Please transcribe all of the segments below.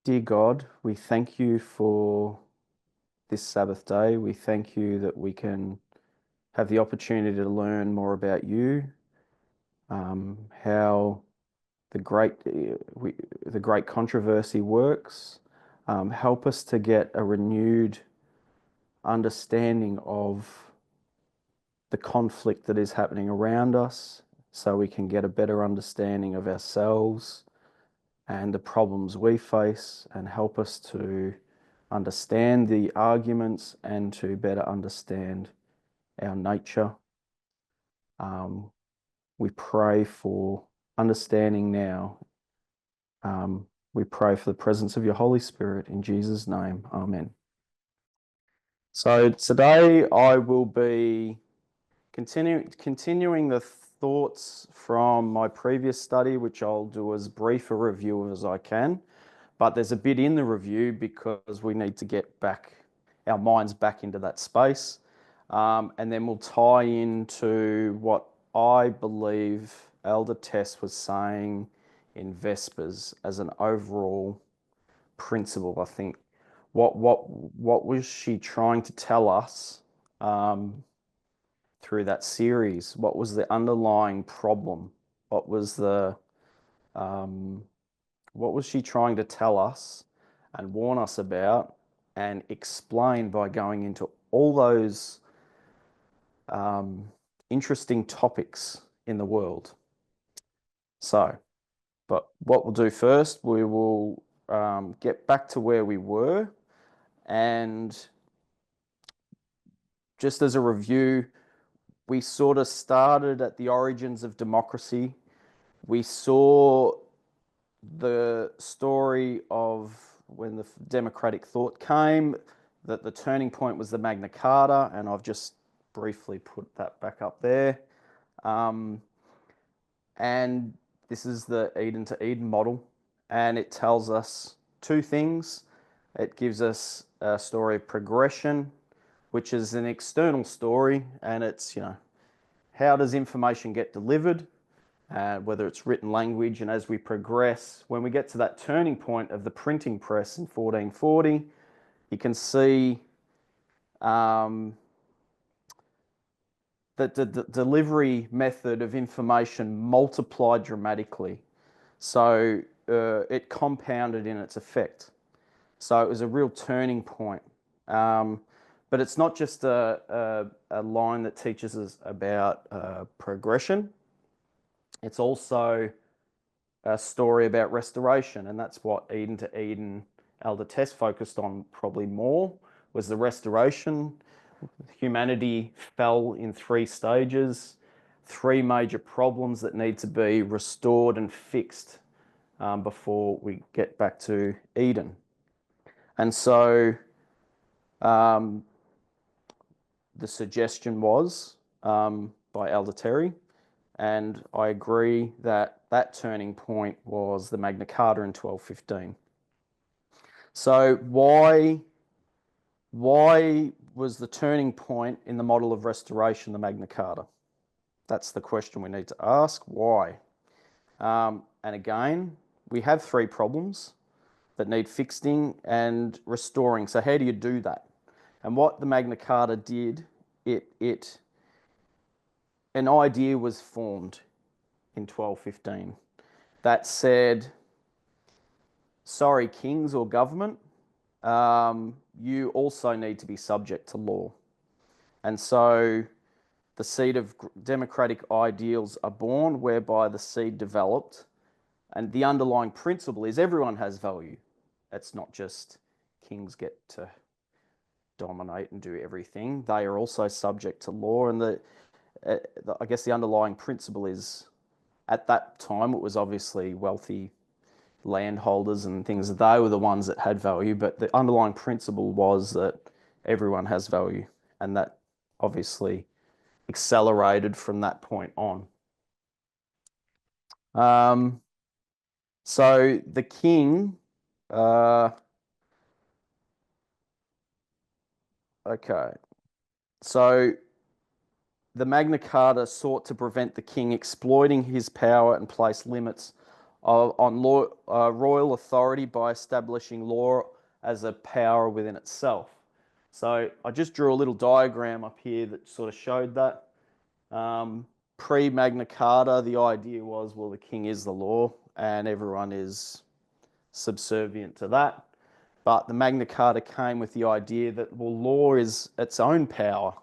Dear God, we thank you for this Sabbath day. We thank you that we can have the opportunity to learn more about you, how the the great controversy works. Help us to get a renewed understanding of the conflict that is happening around us, so we can get a better understanding of ourselves and the problems we face, and help us to understand the arguments and to better understand our nature. We pray for understanding now. We pray for the presence of your Holy Spirit in Jesus' name. Amen. So today I will be continuing the thoughts from my previous study, which I'll do as brief a review as I can. But there's a bit in the review because we need to get our minds back into that space. And then we'll tie into what I believe Elder Tess was saying in Vespers as an overall principle. I think what was she trying to tell us through that series? What was the underlying problem? What was what was she trying to tell us and warn us about and explain by going into all those interesting topics in the world? So, but what we'll do first, we will get back to where we were, and just as a review, we sort of started at the origins of democracy. We saw the story of when the democratic thought came, that the turning point was the Magna Carta, and I've just briefly put that back up there. And this is the Eden to Eden model, and it tells us two things. It gives us a story of progression, which is an external story, and it's, how does information get delivered? Whether it's written language, and as we progress, when we get to that turning point of the printing press in 1440, you can see that the delivery method of information multiplied dramatically. So it compounded in its effect. So it was a real turning point. But it's not just a line that teaches us about progression. It's also a story about restoration, and that's what Eden to Eden Elder Tess focused on probably more, was the restoration. Humanity fell in three stages, three major problems that need to be restored and fixed before we get back to Eden. And so the suggestion was by Elder Terry, and I agree that that turning point was the Magna Carta in 1215. So why was the turning point in the model of restoration the Magna Carta? That's the question we need to ask. Why? And again, we have three problems that need fixing and restoring. So how do you do that? And what the Magna Carta did, an idea was formed in 1215 that said, sorry, kings or government, you also need to be subject to law. And so the seed of democratic ideals are born, whereby the seed developed, and the underlying principle is everyone has value. It's not just kings get to dominate and do everything. They are also subject to law, and I guess the underlying principle is, at that time, it was obviously wealthy landholders and things. They were the ones that had value, but the underlying principle was that everyone has value, and that obviously accelerated from that point on. So the king, okay, so the Magna Carta sought to prevent the king exploiting his power and place limits on law, royal authority by establishing law as a power within itself. So I just drew a little diagram up here that sort of showed that. Pre-Magna Carta, the idea was, well, the king is the law and everyone is subservient to that. But the Magna Carta came with the idea that, well, law is its own power.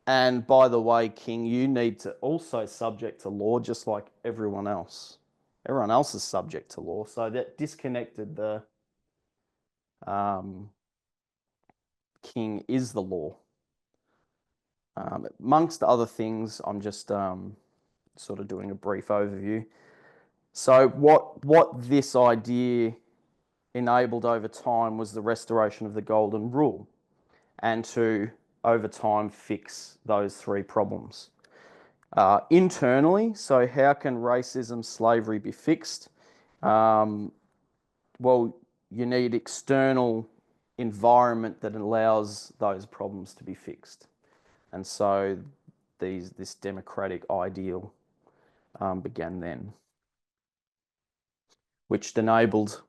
And by the way, king, you need to also subject to law just like everyone else. Everyone else is subject to law. So that disconnected the king is the law. Amongst other things, I'm just sort of doing a brief overview. So what this idea enabled over time was the restoration of the golden rule, and to over time fix those three problems. Internally, so how can racism, slavery be fixed? Well, you need external environment that allows those problems to be fixed. And so this democratic ideal began then, which enabled,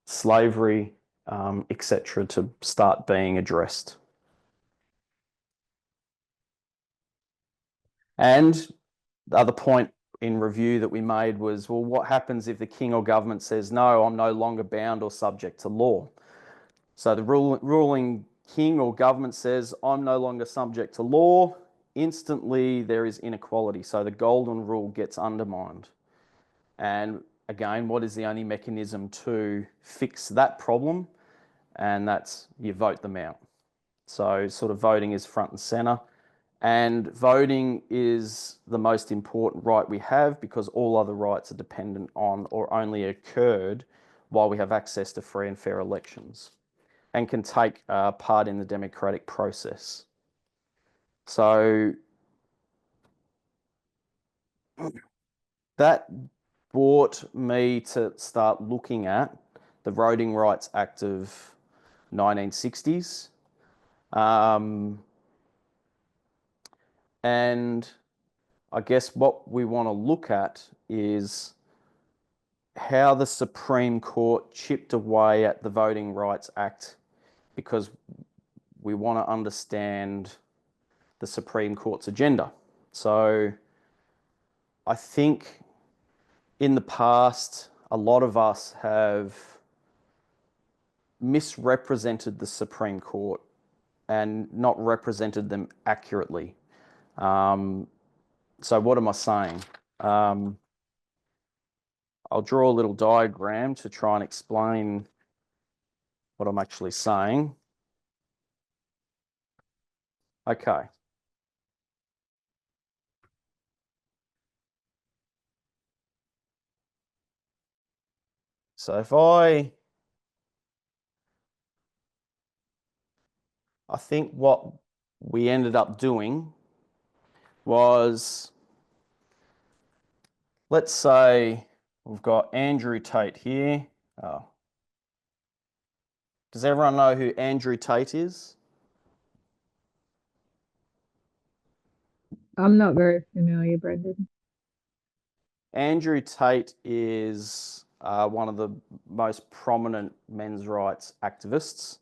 slavery, etc., to start being addressed. And the other point in review that we made was, well, what happens if the king or government says, no, I'm no longer bound or subject to law? So the ruling king or government says, I'm no longer subject to law. Instantly, there is inequality. So the golden rule gets undermined. And again, what is the only mechanism to fix that problem? And that's you vote them out. So sort of voting is front and center. And voting is the most important right we have because all other rights are dependent on or only occurred while we have access to free and fair elections and can take part in the democratic process. So that brought me to start looking at the Voting Rights Act of 1960s. And I guess what we want to look at is how the Supreme Court chipped away at the Voting Rights Act because we want to understand the Supreme Court's agenda. So I think in the past, a lot of us have misrepresented the Supreme Court and not represented them accurately. So what am I saying? I'll draw a little diagram to try and explain what I'm actually saying. Okay. So if I think what we ended up doing was, let's say we've got Andrew Tate here. Oh. Does everyone know who Andrew Tate is? I'm not very familiar, Brenden. Andrew Tate is one of the most prominent men's rights activists.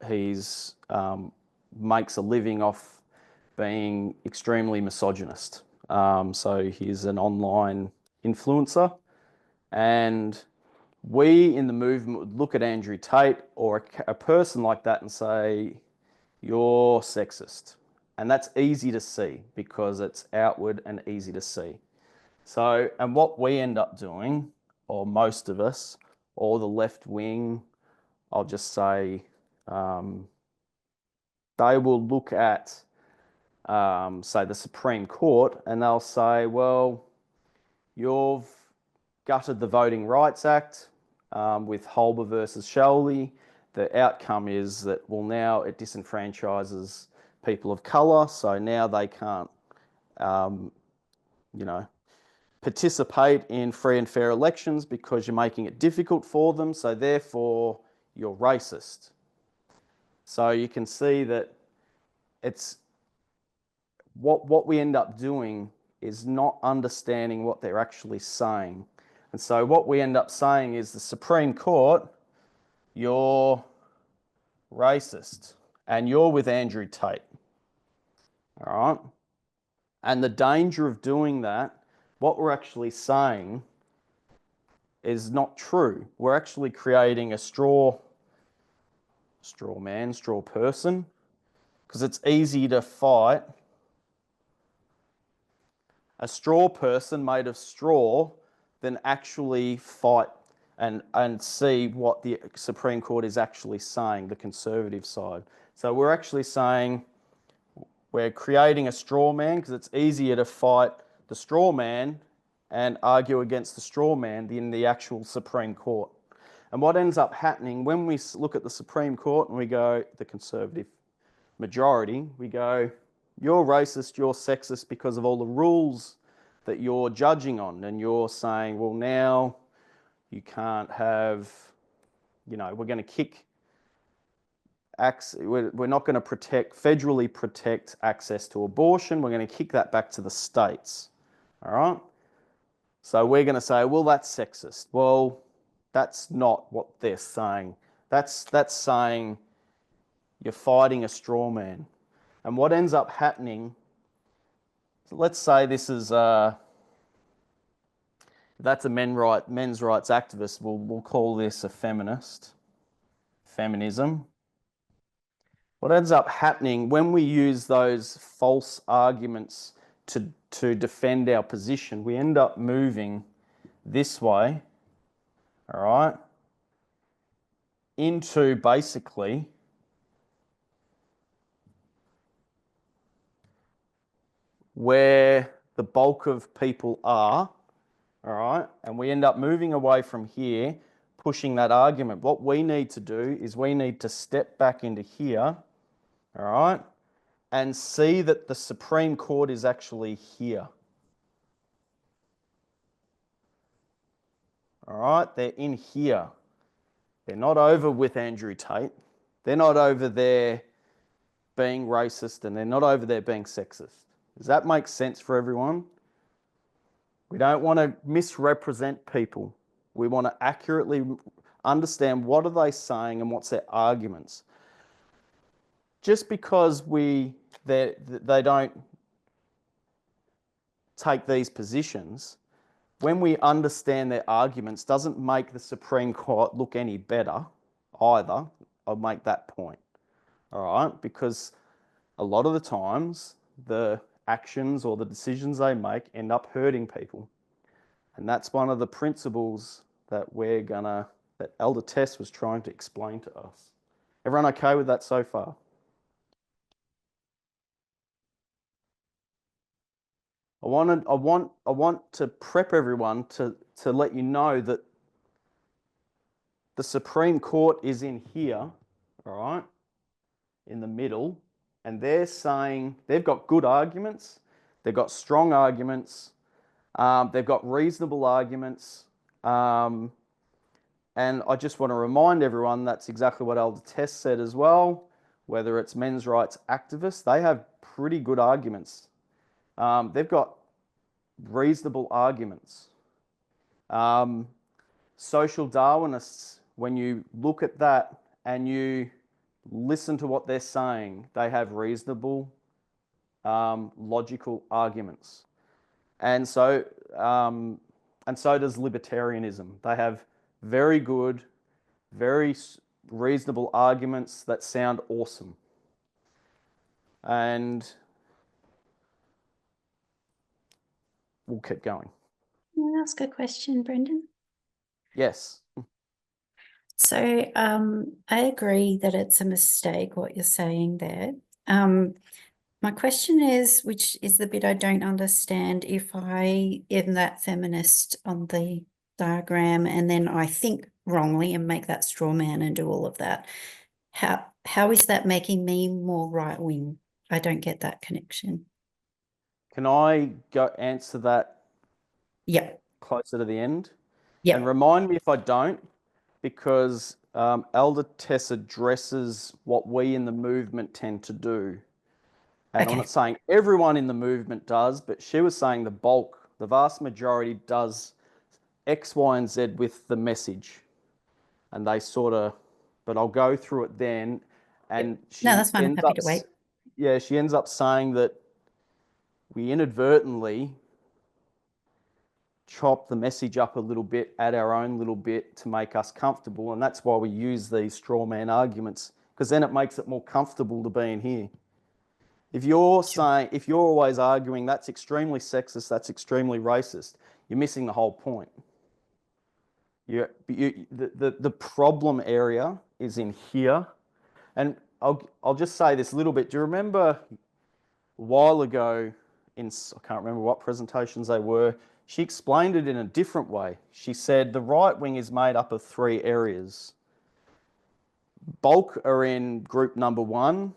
He's makes a living off being extremely misogynist. So he's an online influencer. And we in the movement would look at Andrew Tate or a person like that and say, you're sexist. And that's easy to see because it's outward and easy to see. So, and what we end up doing, or most of us, or the left wing, I'll just say, they will look at, say, the Supreme Court, and they'll say, well, you've gutted the Voting Rights Act with Holber versus Shelby. The outcome is that, well, now it disenfranchises people of colour, so now they can't, participate in free and fair elections because you're making it difficult for them, so therefore you're racist. So you can see that it's what we end up doing is not understanding what they're actually saying. And so what we end up saying is the Supreme Court, you're racist and you're with Andrew Tate. All right? And the danger of doing that, what we're actually saying is not true. We're actually creating a straw man, straw person, because it's easy to fight a straw person made of straw than actually fight and see what the Supreme Court is actually saying, the conservative side. So we're actually saying we're creating a straw man because it's easier to fight the straw man and argue against the straw man than the actual Supreme Court. And what ends up happening when we look at the Supreme Court and we go, the conservative majority, we go, you're racist, you're sexist because of all the rules that you're judging on. And you're saying, well, now you can't have, we're going to kick, we're not going to federally protect access to abortion. We're going to kick that back to the states. All right? So we're going to say, well, that's sexist. Well, that's not what they're saying. That's saying you're fighting a straw man. And what ends up happening, so let's say this is that's a men's rights activist. We'll call this a feminist, feminism. What ends up happening when we use those false arguments to defend our position, we end up moving this way, all right, into basically where the bulk of people are, all right, and we end up moving away from here, pushing that argument. What we need to do is we need to step back into here, all right, and see that the Supreme Court is actually here. All right, they're in here. They're not over with Andrew Tate. They're not over there being racist, and they're not over there being sexist. Does that make sense for everyone? We don't want to misrepresent people. We want to accurately understand what are they saying and what's their arguments. Just because they don't take these positions, when we understand their arguments, doesn't make the Supreme Court look any better either. I'll make that point. All right? Because a lot of the times, the actions or the decisions they make end up hurting people. And that's one of the principles that that Elder Tess was trying to explain to us. Everyone okay with that so far? I want to prep everyone to let you know that the Supreme Court is in here, all right, in the middle, and they're saying they've got good arguments, they've got strong arguments, they've got reasonable arguments, and I just want to remind everyone that's exactly what Elder Tess said as well. Whether it's men's rights activists, they have pretty good arguments. They've got reasonable arguments. Social Darwinists, when you look at that and you listen to what they're saying, they have reasonable, logical arguments. And so does libertarianism. They have very good, very reasonable arguments that sound awesome. And we'll keep going. Can I ask a question, Brenden? Yes. So I agree that it's a mistake what you're saying there. My question is, which is the bit I don't understand, if I am that feminist on the diagram and then I think wrongly and make that straw man and do all of that, how is that making me more right-wing? I don't get that connection. Can I go answer that closer to the end? Yeah. And remind me if I don't, because Elder Tess addresses what we in the movement tend to do. And I'm Okay. not saying everyone in the movement does, but she was saying the bulk, the vast majority does X, Y, and Z with the message. And they sort of, but I'll go through it then. And she No, that's fine. I'm ends happy up, to wait. yeah, she ends up saying that we inadvertently chop the message up a little bit, add our own little bit to make us comfortable. And that's why we use these straw man arguments, because then it makes it more comfortable to be in here. If you're saying, if you're always arguing that's extremely sexist, that's extremely racist, you're missing the whole point. The problem area is in here. And I'll just say this a little bit. Do you remember a while ago, I can't remember what presentations they were, she explained it in a different way. She said the right wing is made up of 3 areas. Bulk are in group number 1,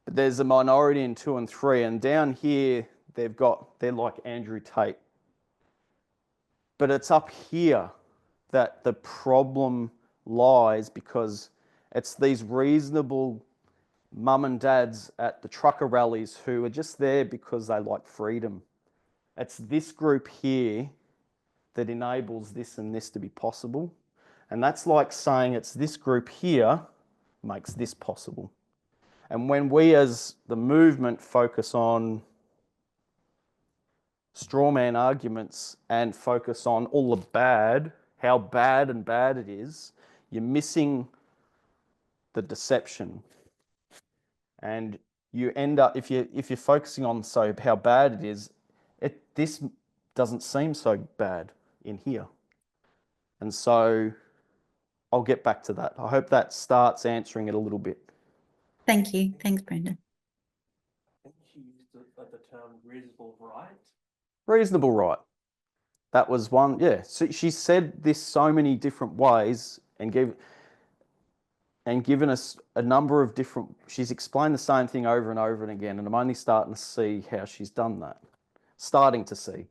but there's a minority in 2 and 3, and down here they're like Andrew Tate. But it's up here that the problem lies, because it's these reasonable mum and dads at the trucker rallies who are just there because they like freedom. It's this group here that enables this and this to be possible. And that's like saying it's this group here makes this possible. And when we as the movement focus on straw man arguments and focus on all the bad, how bad and bad it is, you're missing the deception. And you end up, if you're focusing on how bad it is, this doesn't seem so bad in here. And so I'll get back to that. I hope that starts answering it a little bit. Thank you. Thanks, Brenden. I think she used the term reasonable right. Reasonable right. That was one, yeah. So she said this so many different ways and given us a number of different, she's explained the same thing over and over and again, and I'm only starting to see how she's done that. Starting to see.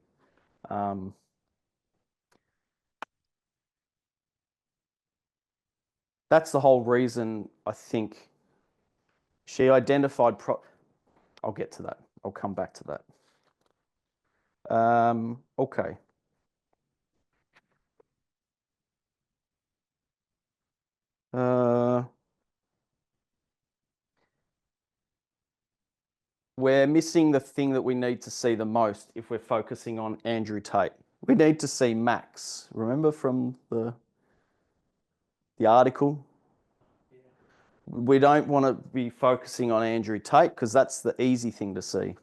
That's the whole reason I think she identified, I'll get to that. I'll come back to that. Okay. We're missing the thing that we need to see the most if we're focusing on Andrew Tate. We need to see Max. Remember from the article? Yeah. We don't want to be focusing on Andrew Tate because that's the easy thing to see.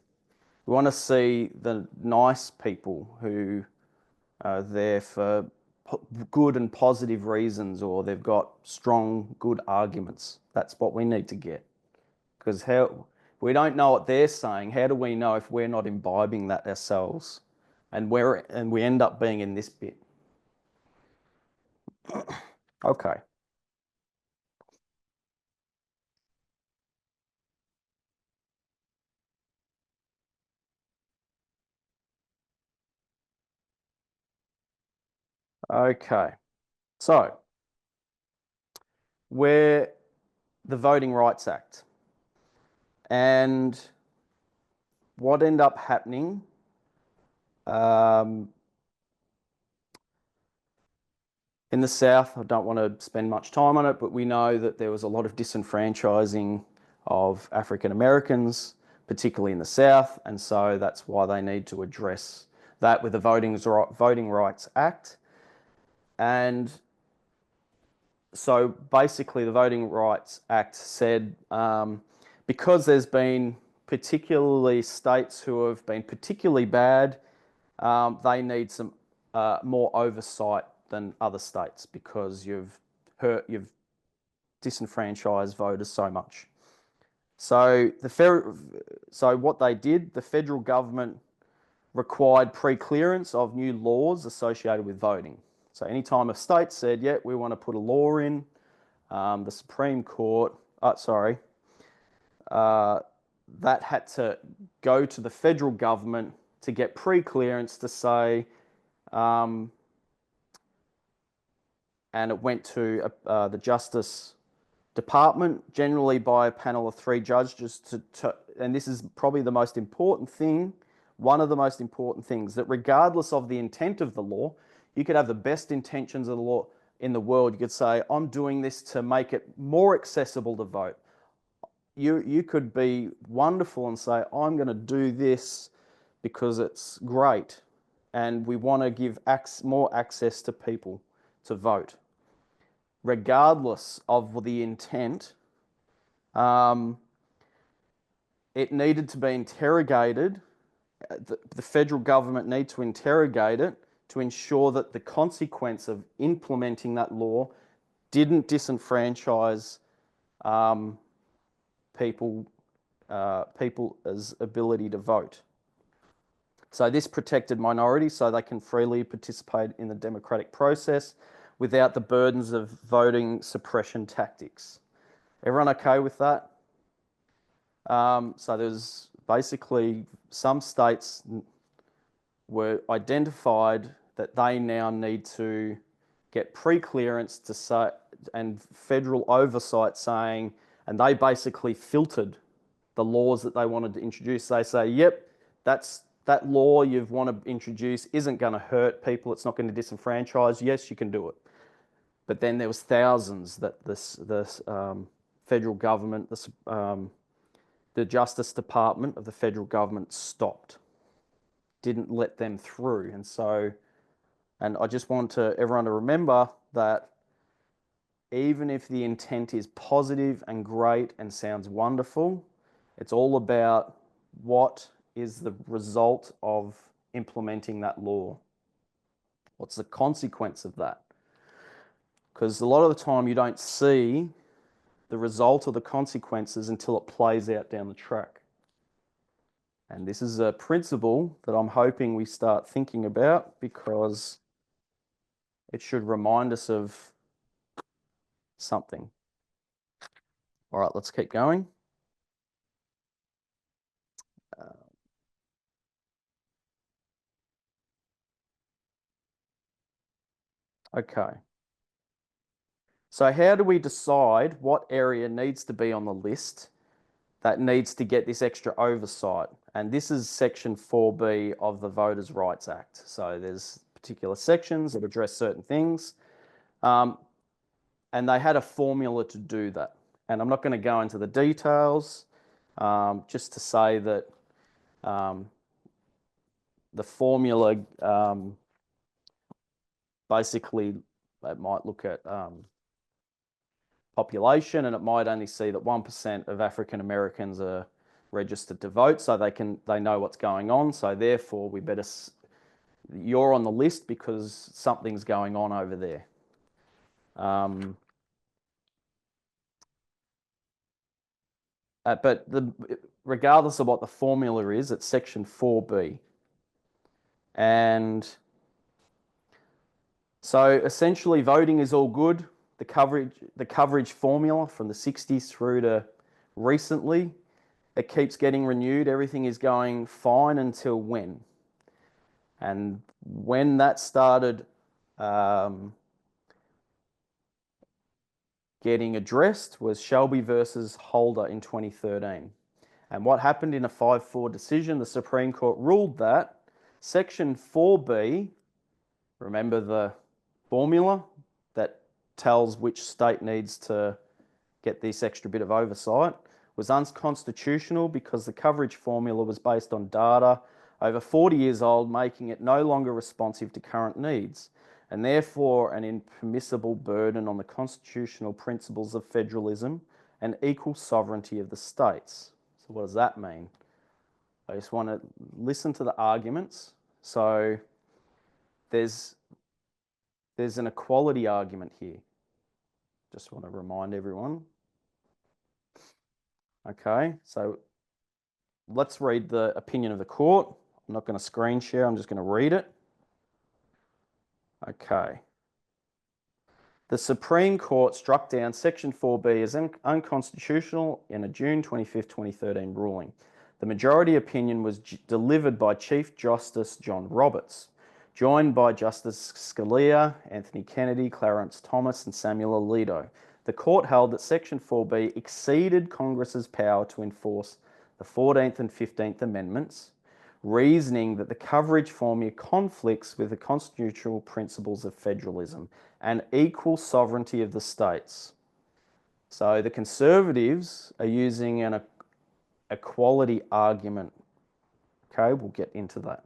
We want to see the nice people who are there for good and positive reasons, or they've got strong, good arguments. That's what we need to get. Because we don't know what they're saying. How do we know if we're not imbibing that ourselves? And we end up being in this bit. Okay. Okay. So, we're the Voting Rights Act. And what ended up happening, in the South, I don't want to spend much time on it, but we know that there was a lot of disenfranchising of African Americans, particularly in the South, and so that's why they need to address that with the Voting Rights Act. And so basically the Voting Rights Act said, because there's been particularly states who have been particularly bad, they need some more oversight than other states because you've disenfranchised voters so much. So what they did, the federal government required pre-clearance of new laws associated with voting. So anytime a state said, yeah, we want to put a law in, the Supreme Court, that had to go to the federal government to get pre-clearance to say, and it went to the Justice Department, generally by a panel of 3 judges, and this is probably the most important thing, one of the most important things, that regardless of the intent of the law, you could have the best intentions of the law in the world. You could say, I'm doing this to make it more accessible to vote. You could be wonderful and say, I'm going to do this because it's great and we want to give more access to people to vote. Regardless of the intent, it needed to be interrogated. The federal government need to interrogate it to ensure that the consequence of implementing that law didn't disenfranchise people's ability to vote. So this protected minorities so they can freely participate in the democratic process without the burdens of voting suppression tactics. Everyone okay with that? So there's basically some states were identified that they now need to get pre-clearance to say, and federal oversight saying, and they basically filtered the laws that they wanted to introduce. They say, yep, that law you want to introduce isn't going to hurt people. It's not going to disenfranchise. Yes, you can do it. But then there was thousands that the federal government, the Justice Department of the federal government stopped, didn't let them through. And so, and I just want everyone to remember that even if the intent is positive and great and sounds wonderful, it's all about what is the result of implementing that law. What's the consequence of that? Because a lot of the time you don't see the result of the consequences until it plays out down the track. And this is a principle that I'm hoping we start thinking about because it should remind us of something. All right, let's keep going. Okay. So how do we decide what area needs to be on the list that needs to get this extra oversight? And this is section 4B of the Voters' Rights Act. So there's particular sections that address certain things. And they had a formula to do that. And I'm not going to go into the details, just to say that the formula basically, it might look at population, and it might only see that 1% of African Americans are registered to vote, so they know what's going on. So therefore, you're on the list because something's going on over there. But regardless of what the formula is, it's section 4B. And so essentially voting is all good. The coverage formula from the 60s through to recently, it keeps getting renewed. Everything is going fine until when? And when that started getting addressed was Shelby versus Holder in 2013. And what happened in a 5-4 decision, the Supreme Court ruled that Section 4B, remember the formula that tells which state needs to get this extra bit of oversight, was unconstitutional because the coverage formula was based on data over 40 years old, making it no longer responsive to current needs, and therefore an impermissible burden on the constitutional principles of federalism and equal sovereignty of the states. So what does that mean? I just want to listen to the arguments. So there's an equality argument here. Just want to remind everyone. Okay, so let's read the opinion of the court. I'm not going to screen share, I'm just going to read it. Okay. The Supreme Court struck down Section 4B as unconstitutional in a June 25th, 2013 ruling. The majority opinion was delivered by Chief Justice John Roberts, joined by Justice Scalia, Anthony Kennedy, Clarence Thomas, and Samuel Alito. The court held that Section 4B exceeded Congress's power to enforce the 14th and 15th Amendments, reasoning that the coverage formula conflicts with the constitutional principles of federalism and equal sovereignty of the states. So the Conservatives are using an equality argument. Okay, we'll get into that.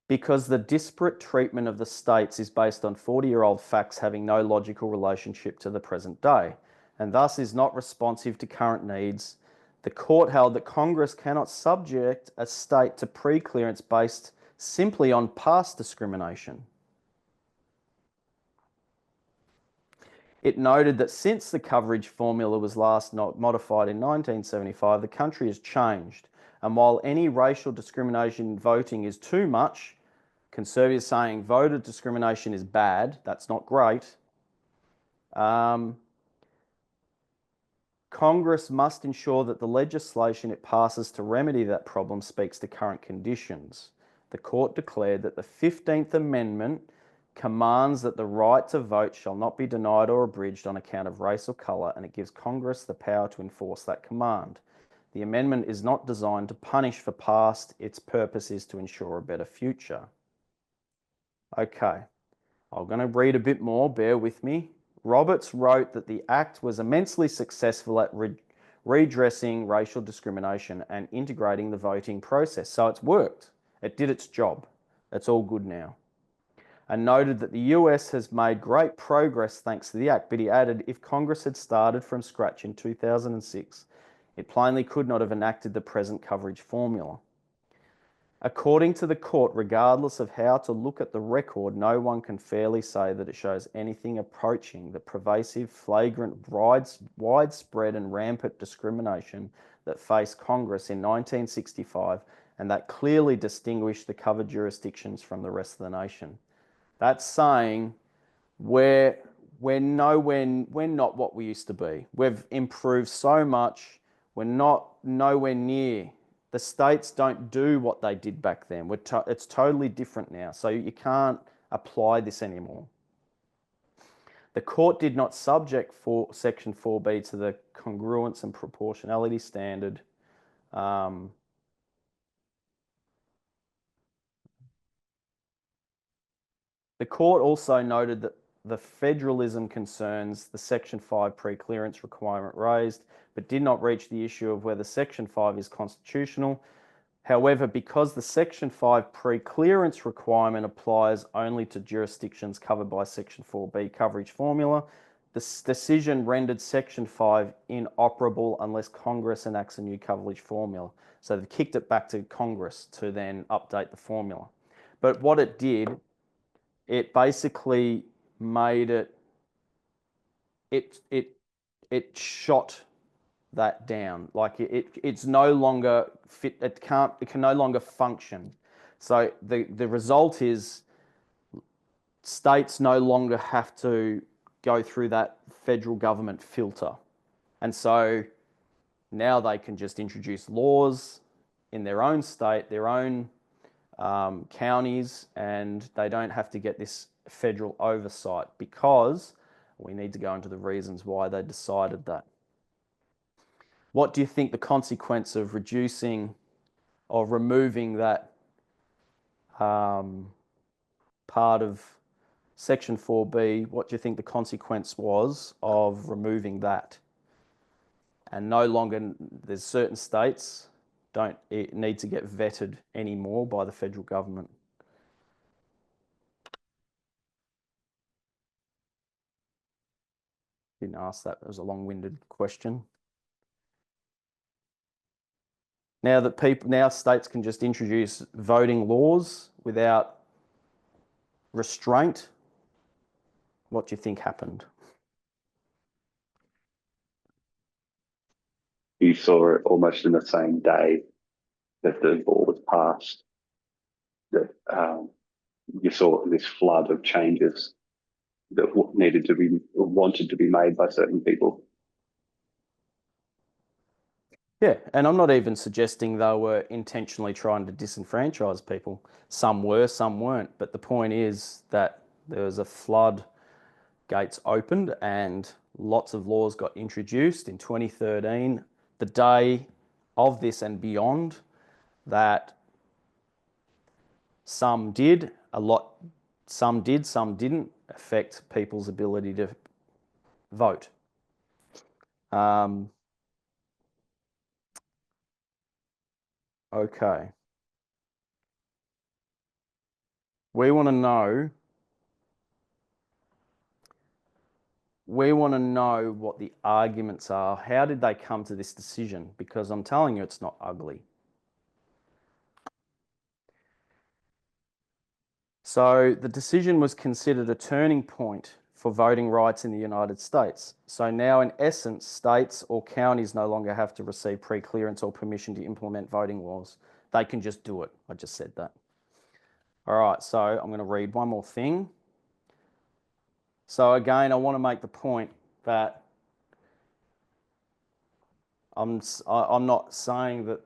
Because the disparate treatment of the states is based on 40-year-old facts having no logical relationship to the present day, and thus is not responsive to current needs, the court held that Congress cannot subject a state to pre-clearance based simply on past discrimination. It noted that since the coverage formula was last modified in 1975, the country has changed, and while any racial discrimination in voting is too much, Conservatives saying voter discrimination is bad, that's not great, Congress must ensure that the legislation it passes to remedy that problem speaks to current conditions. The court declared that the 15th Amendment commands that the right to vote shall not be denied or abridged on account of race or colour, and it gives Congress the power to enforce that command. The amendment is not designed to punish for past, its purpose is to ensure a better future. Okay, I'm going to read a bit more, bear with me. Roberts wrote that the Act was immensely successful at redressing racial discrimination and integrating the voting process. So it's worked. It did its job. It's all good now. And noted that the US has made great progress thanks to the Act, but he added, if Congress had started from scratch in 2006, it plainly could not have enacted the present coverage formula. According to the court, regardless of how to look at the record, no one can fairly say that it shows anything approaching the pervasive, flagrant, widespread and rampant discrimination that faced Congress in 1965 and that clearly distinguished the covered jurisdictions from the rest of the nation. That's saying we're not what we used to be. We've improved so much, we're nowhere near. The states don't do what they did back then. It's totally different now. So you can't apply this anymore. The court did not subject Section 4B to the congruence and proportionality standard. The court also noted that the federalism concerns the Section 5 pre-clearance requirement raised, but did not reach the issue of whether Section 5 is constitutional. However, because the Section 5 pre-clearance requirement applies only to jurisdictions covered by Section 4B coverage formula, this decision rendered Section 5 inoperable unless Congress enacts a new coverage formula. So they've kicked it back to Congress to then update the formula. But what it did, it basically made it shot that down. Like it's no longer fit. It can no longer function. So the result is states no longer have to go through that federal government filter, and so now they can just introduce laws in their own state, their own counties, and they don't have to get this federal oversight, because we need to go into the reasons why they decided that. What do you think the consequence of reducing or removing that part of Section 4B, what do you think the consequence was of removing that? And no longer, there's certain states don't need to get vetted anymore by the federal government. Didn't ask that, it was a long-winded question. Now states can just introduce voting laws without restraint. What do you think happened? You saw it almost in the same day that the law was passed, that you saw this flood of changes that wanted to be made by certain people. Yeah, and I'm not even suggesting they were intentionally trying to disenfranchise people. Some were, some weren't. But the point is that there was a flood, gates opened, and lots of laws got introduced in 2013, the day of this and beyond, that some did, some did, some didn't affect people's ability to vote. Okay. We want to know what the arguments are. How did they come to this decision? Because I'm telling you, it's not ugly. So the decision was considered a turning point for voting rights in the United States. So now, in essence, states or counties no longer have to receive pre-clearance or permission to implement voting laws. They can just do it. I just said that. All right, so I'm going to read one more thing. So again, I want to make the point that I'm not saying that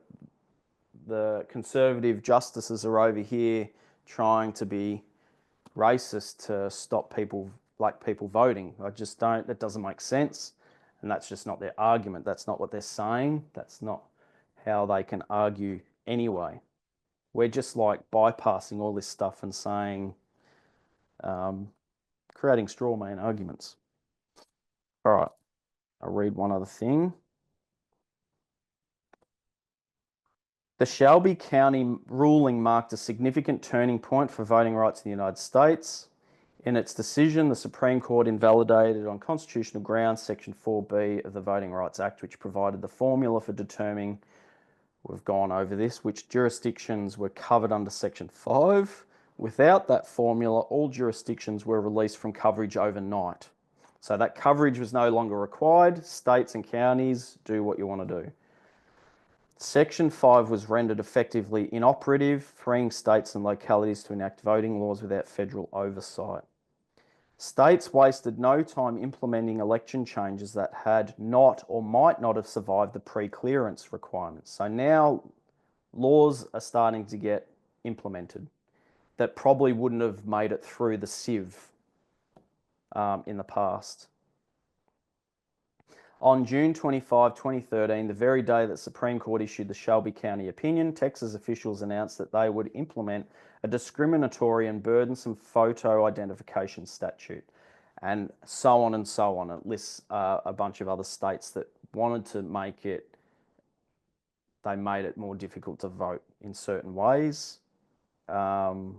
the conservative justices are over here trying to be racist to stop people, black people voting. I just don't, that doesn't make sense. And that's just not their argument. That's not what they're saying. That's not how they can argue anyway. We're just like bypassing all this stuff and saying, creating straw man arguments. All right, I'll read one other thing. The Shelby County ruling marked a significant turning point for voting rights in the United States. In its decision, the Supreme Court invalidated on constitutional grounds Section 4B of the Voting Rights Act, which provided the formula for determining, we've gone over this, which jurisdictions were covered under Section 5. Without that formula, all jurisdictions were released from coverage overnight. So that coverage was no longer required. States and counties, do what you want to do. Section 5 was rendered effectively inoperative, freeing states and localities to enact voting laws without federal oversight. States wasted no time implementing election changes that had not or might not have survived the pre-clearance requirements. So now laws are starting to get implemented that probably wouldn't have made it through the sieve in the past. On June 25, 2013, the very day that Supreme Court issued the Shelby County opinion, Texas officials announced that they would implement a discriminatory and burdensome photo identification statute, and so on and so on. It lists a bunch of other states that wanted to make it, they made it more difficult to vote in certain ways. And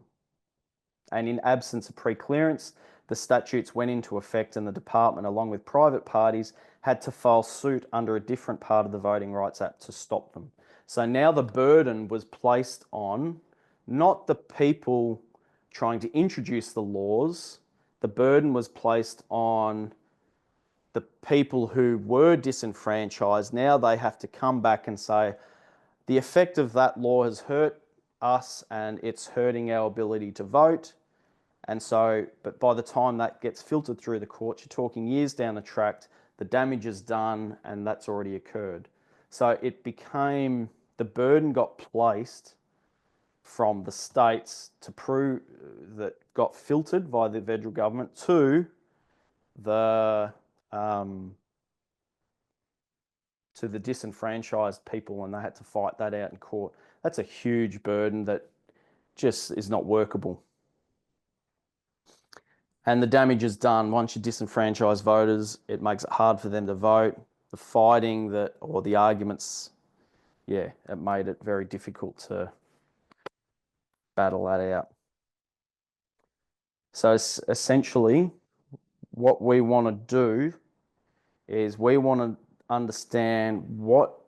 in absence of pre-clearance, the statutes went into effect and the department, along with private parties, had to file suit under a different part of the Voting Rights Act to stop them. So now the burden was placed on not the people trying to introduce the laws, the burden was placed on the people who were disenfranchised. Now they have to come back and say, the effect of that law has hurt us and it's hurting our ability to vote. And so, but by the time that gets filtered through the courts, you're talking years down the track, the damage is done and that's already occurred. So it became, the burden got placed from the states to prove that got filtered by the federal government to the disenfranchised people, and they had to fight that out in court. That's a huge burden that just is not workable. And the damage is done. Once you disenfranchise voters, it makes it hard for them to vote. The fighting that, or the arguments, yeah, it made it very difficult to battle that out. So essentially, what we want to do is we want to understand what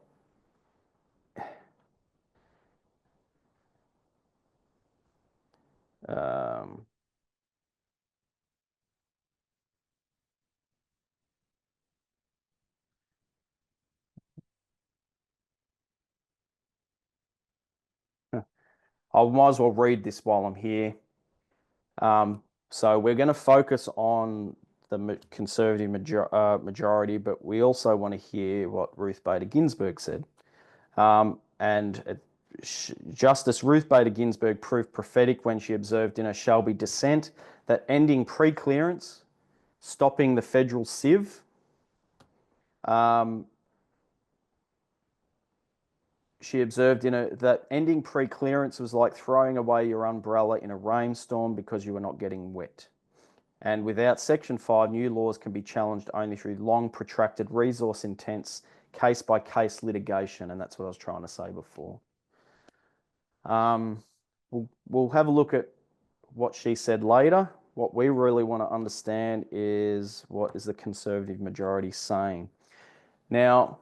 I might as well read this while I'm here. So we're going to focus on the conservative majority, but we also want to hear what Ruth Bader Ginsburg said. Justice Ruth Bader Ginsburg proved prophetic when she observed in her Shelby dissent that ending pre-clearance, stopping the federal sieve, she observed that ending pre-clearance was like throwing away your umbrella in a rainstorm because you were not getting wet. And without Section 5, new laws can be challenged only through long, protracted, resource-intense, case-by-case litigation, and that's what I was trying to say before. We'll have a look at what she said later. What we really want to understand is what is the Conservative majority saying. Now,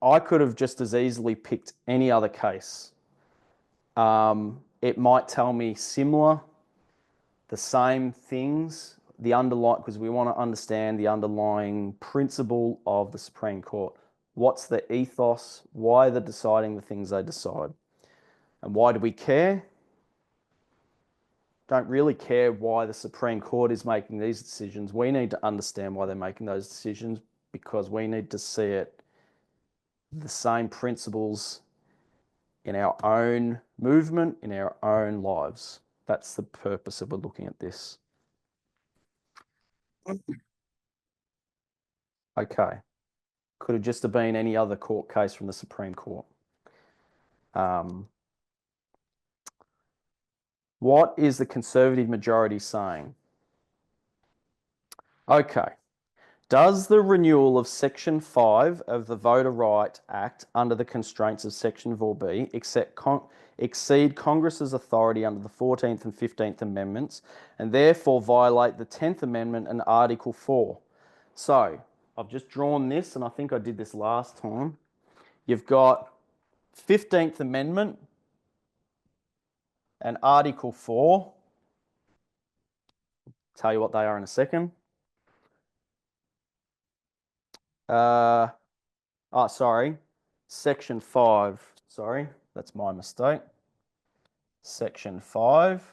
I could have just as easily picked any other case. It might tell me similar, the same things, because we want to understand the underlying principle of the Supreme Court. What's the ethos? Why they're deciding the things they decide? And why do we care? Don't really care why the Supreme Court is making these decisions. We need to understand why they're making those decisions because we need to see it, the same principles in our own movement, in our own lives. That's the purpose of looking at this. Okay. Could have just have been any other court case from the Supreme Court. What is the Conservative majority saying? Okay. Does the renewal of Section 5 of the Voter Right Act under the constraints of Section 4B exceed Congress's authority under the 14th and 15th Amendments and therefore violate the 10th Amendment and Article 4? So, I've just drawn this, and I think I did this last time. You've got 15th Amendment and Article 4. Tell you what they are in a second. Sorry. Section 5. Sorry, that's my mistake. Section 5.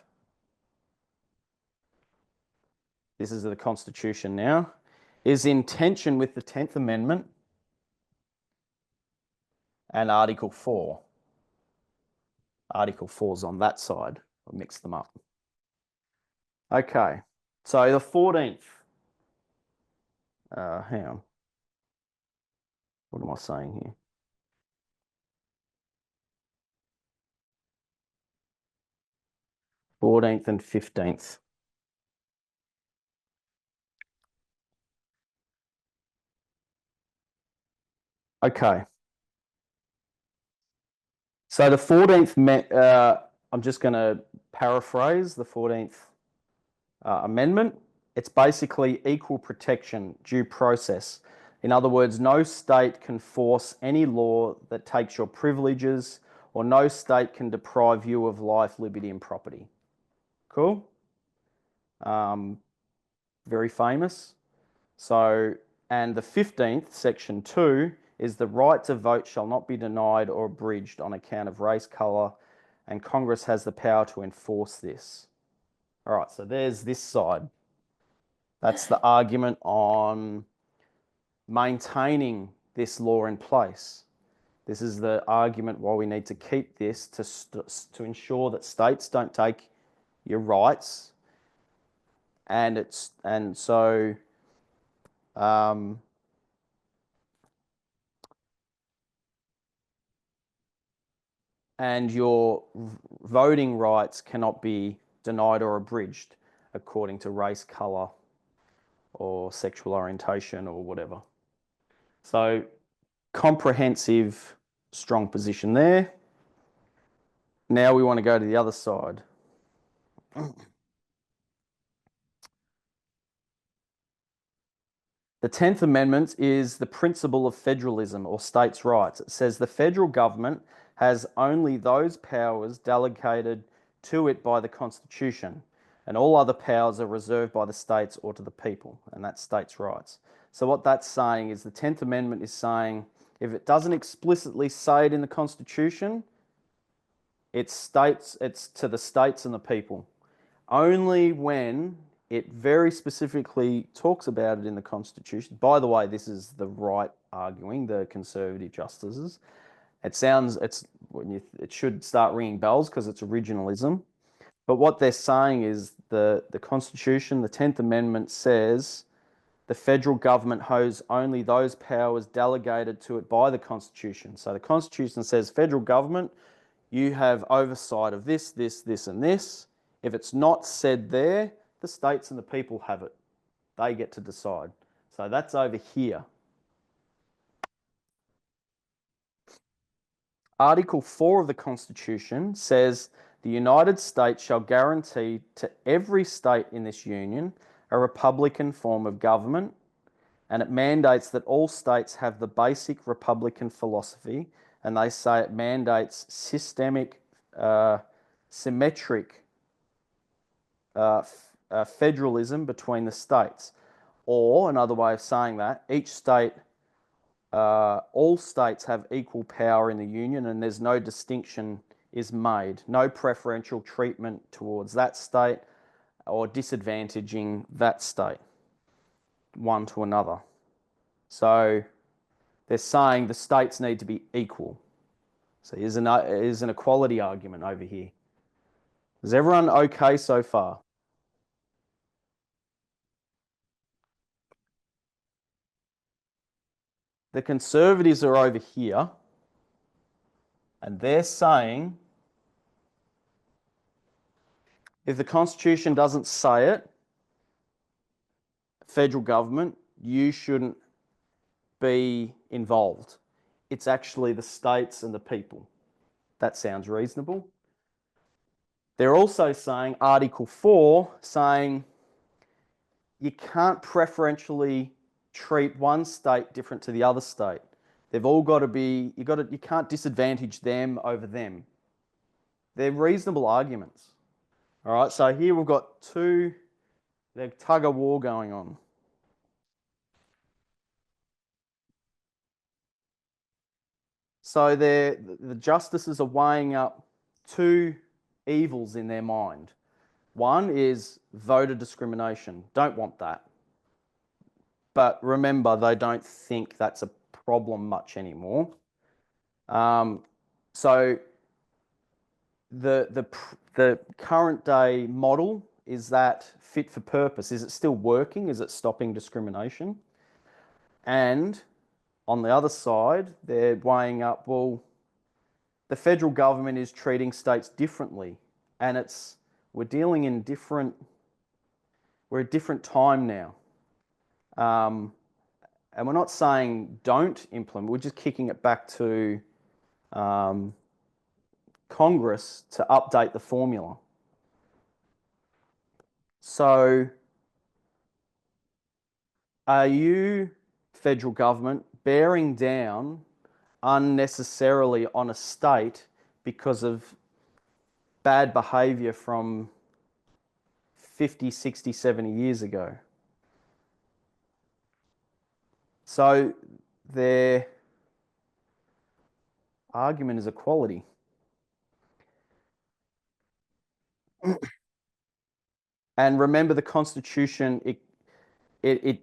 This is the Constitution now. Is in tension with the 10th Amendment and Article 4. Article 4 is on that side. I'll mix them up. Okay, so the 14th. Hang on. What am I saying here? '14th and 15th. Okay. So the 14th, I'm just going to paraphrase the 14th Amendment. It's basically equal protection, due process. In other words, no state can force any law that takes your privileges, or no state can deprive you of life, liberty, and property. Cool? Very famous. So, and the 15th, Section 2, is the right to vote shall not be denied or abridged on account of race, colour, and Congress has the power to enforce this. All right, so there's this side. That's the argument on maintaining this law in place. This is the argument why we need to keep this to ensure that states don't take your rights, and your voting rights cannot be denied or abridged according to race, colour, or sexual orientation or whatever. So comprehensive, strong position there. Now we want to go to the other side. The 10th Amendment is the principle of federalism or states' rights. It says the federal government has only those powers delegated to it by the Constitution, and all other powers are reserved by the states or to the people, and that's states' rights. So what that's saying is the 10th Amendment is saying if it doesn't explicitly say it in the Constitution, it's to the states and the people. Only when it very specifically talks about it in the Constitution. By the way, this is the right arguing, the conservative justices. It should start ringing bells because it's originalism. But what they're saying is the Constitution, the 10th Amendment says the federal government holds only those powers delegated to it by the Constitution. So the Constitution says, federal government, you have oversight of this, this, this, and this. If it's not said there, the states and the people have it. They get to decide. So that's over here. Article 4 of the Constitution says the United States shall guarantee to every state in this union a republican form of government, and it mandates that all states have the basic republican philosophy, and they say it mandates systemic, symmetric federalism between the states. Or another way of saying that, each state, all states have equal power in the union, and there's no distinction is made, no preferential treatment towards that state or disadvantaging that state one to another. So they're saying the states need to be equal. So here's an equality argument over here. Is everyone okay so far? The conservatives are over here, and they're saying if the Constitution doesn't say it, federal government, you shouldn't be involved. It's actually the states and the people. That sounds reasonable. They're also saying, Article 4, saying you can't preferentially treat one state different to the other state. They've all got to be, you can't disadvantage them over them. They're reasonable arguments. All right, so here we've got the tug of war going on. So the justices are weighing up two evils in their mind. One is voter discrimination. Don't want that. But remember, they don't think that's a problem much anymore. So the current day model, is that fit for purpose? Is it still working? Is it stopping discrimination? And on the other side, they're weighing up, well, the federal government is treating states differently, and we're dealing in we're a different time now. And we're not saying don't implement, we're just kicking it back to Congress to update the formula. So are you, federal government, bearing down unnecessarily on a state because of bad behaviour from 50, 60, 70 years ago? So their argument is equality. And remember, the Constitution, it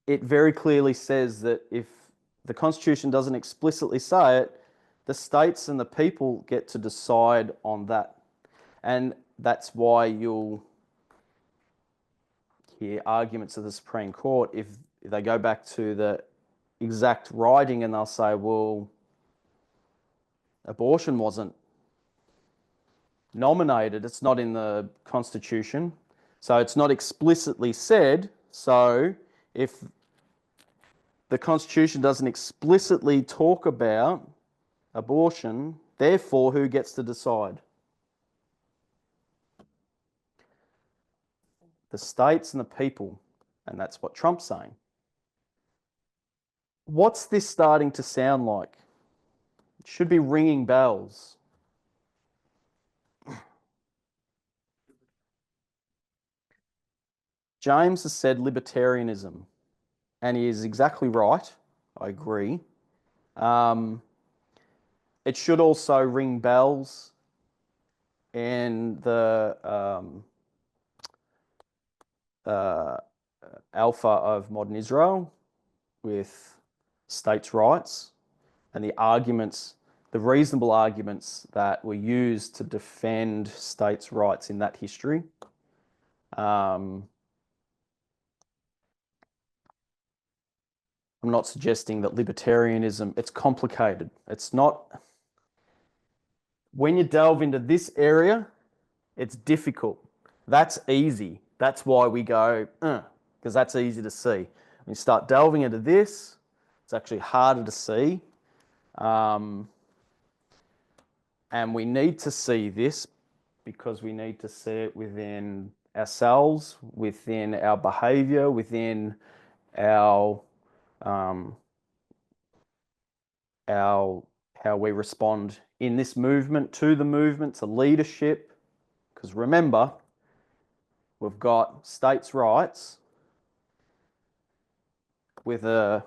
very clearly says that if the Constitution doesn't explicitly say it, the states and the people get to decide on that. And that's why you'll hear arguments of the Supreme Court if they go back to the exact writing and they'll say, well, abortion wasn't nominated, it's not in the Constitution, so it's not explicitly said. So if the Constitution doesn't explicitly talk about abortion, therefore who gets to decide? The states and the people. And that's what Trump's saying. What's this starting to sound like? It should be ringing bells. James has said libertarianism, and he is exactly right. I agree. It should also ring bells in the Alpha of Modern Israel with states' rights and the arguments, the reasonable arguments that were used to defend states' rights in that history. I'm not suggesting that libertarianism, it's complicated. It's not, when you delve into this area, it's difficult. That's easy. That's why we go, because that's easy to see. When you start delving into this, it's actually harder to see. And we need to see this because we need to see it within ourselves, within our behavior, within our how we respond in this movement, to leadership. Because remember, we've got states' rights with an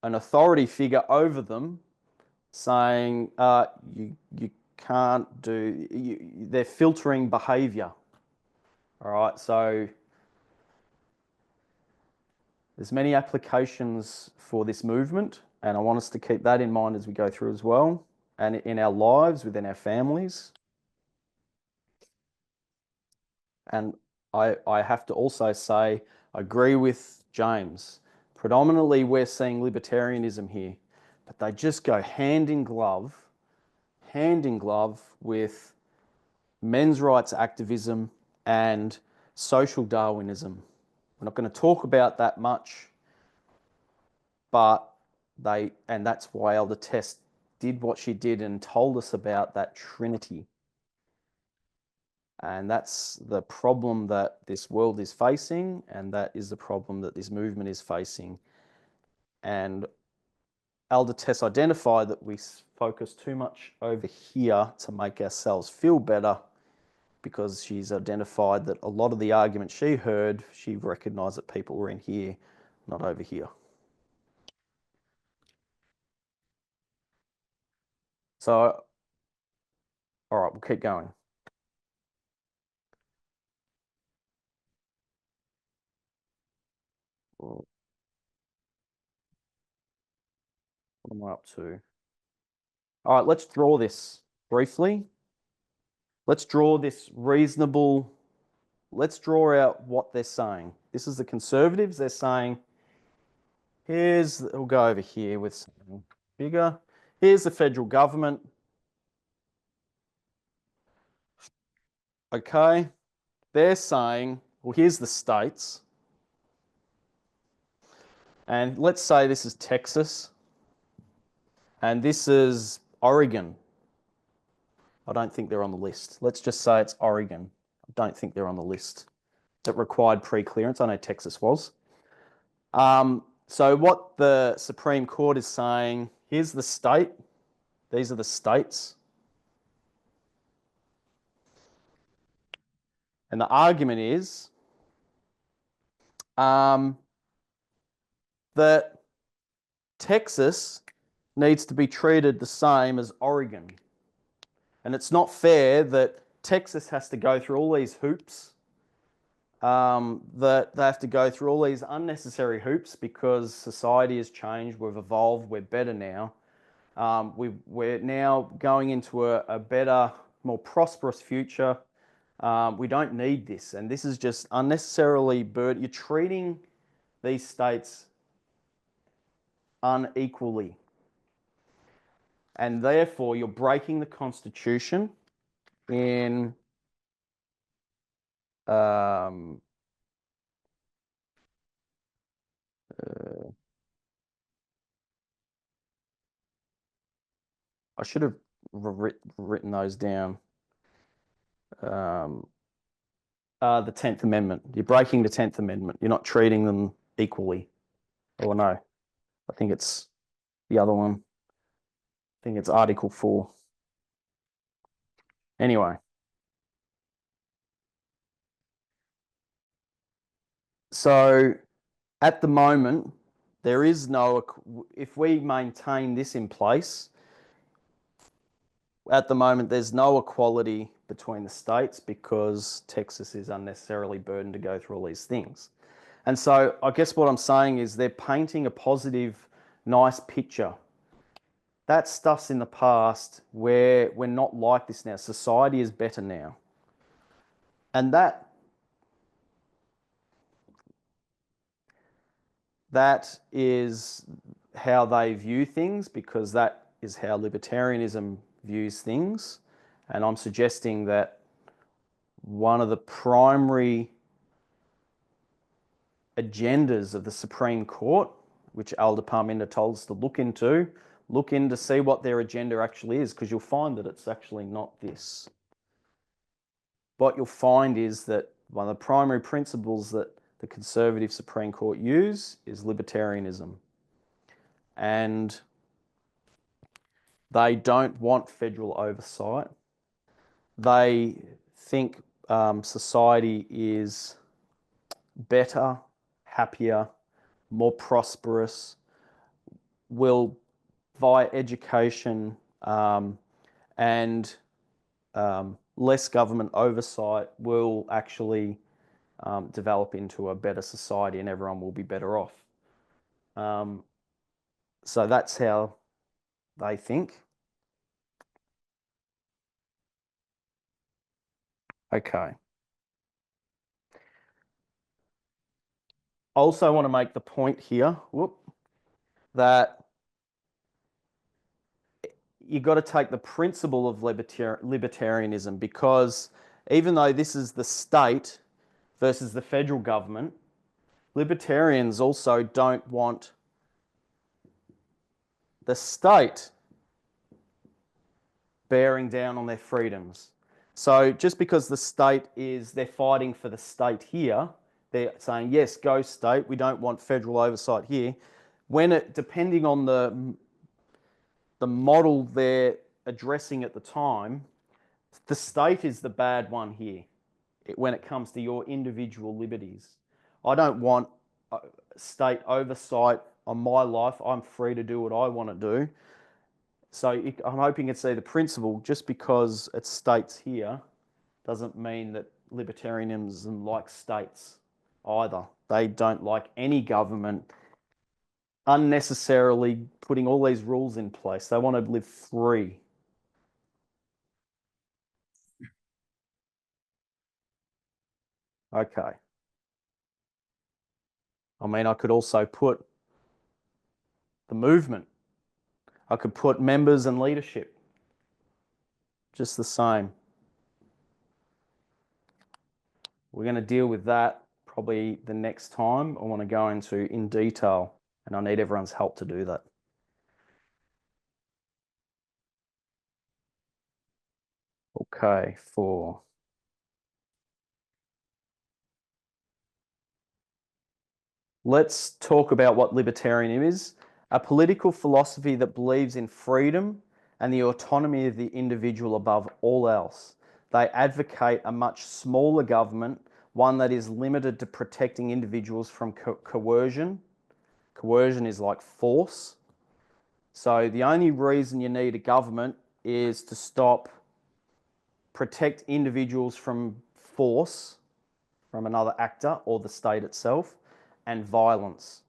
authority figure over them saying you can't do, they're filtering behavior. All right, so there's many applications for this movement, and I want us to keep that in mind as we go through as well, and in our lives, within our families. And I have to also say, I agree with James. Predominantly, we're seeing libertarianism here, but they just go hand in glove with men's rights activism and social Darwinism. We're not going to talk about that much, but and that's why Elder Tess did what she did and told us about that Trinity. And that's the problem that this world is facing, and that is the problem that this movement is facing. And Elder Tess identified that we focus too much over here to make ourselves feel better, because she's identified that a lot of the arguments she heard, she recognised that people were in here, not over here. So, all right, we'll keep going. What am I up to? All right, let's draw this briefly. Let's draw this reasonable. Let's draw out what they're saying. This is the conservatives. They're saying, we'll go over here with something bigger. Here's the federal government. Okay. They're saying, well, here's the states. And let's say this is Texas. And this is Oregon. I don't think they're on the list. Let's just say it's Oregon. I don't think they're on the list that required pre-clearance. I know Texas was. So what the Supreme Court is saying, here's the state. These are the states. And the argument is that Texas needs to be treated the same as Oregon. And it's not fair that Texas has to go through all these hoops, that they have to go through all these unnecessary hoops because society has changed, we've evolved, we're better now. We're now going into a better, more prosperous future. We don't need this. And this is just unnecessarily burden. You're treating these states unequally. And therefore, you're breaking the Constitution in I should have written those down. The 10th Amendment. You're breaking the 10th Amendment. You're not treating them equally. Oh, no. I think it's the other one. I think it's Article 4. Anyway. So, at the moment, there is no, if we maintain this in place, At the moment, there's no equality between the states because Texas is unnecessarily burdened to go through all these things. And so I guess what I'm saying is they're painting a positive, nice picture. That stuff's in the past where we're not like this now. Society is better now. And that is how they view things, because that is how libertarianism views things. And I'm suggesting that one of the primary agendas of the Supreme Court, which Alder Parminder told us to look in to see what their agenda actually is, because you'll find that it's actually not this. What you'll find is that one of the primary principles that the conservative Supreme Court use is libertarianism. And they don't want federal oversight. They think society is better, happier, more prosperous, will, via education and less government oversight, will actually develop into a better society and everyone will be better off. So that's how they think. Okay. I also want to make the point here, that you've got to take the principle of libertarianism, because even though this is the state versus the federal government, libertarians also don't want the state bearing down on their freedoms. So just because the state they're fighting for the state here, they're saying, yes, go state, we don't want federal oversight here. Depending on the model they're addressing at the time, the state is the bad one here when it comes to your individual liberties. I don't want state oversight on my life. I'm free to do what I want to do. So I'm hoping you can see the principle. Just because it states here doesn't mean that libertarianism likes states either. They don't like any government unnecessarily putting all these rules in place. They want to live free. Okay. I mean, I could also put the movement. I could put members and leadership. Just the same. We're going to deal with that probably the next time. I want to go into in detail, and I need everyone's help to do that. Okay, 4. Let's talk about what libertarianism is. A political philosophy that believes in freedom and the autonomy of the individual above all else. They advocate a much smaller government, one that is limited to protecting individuals from coercion. Coercion is like force. So the only reason you need a government is to protect individuals from force from another actor or the state itself, and violence.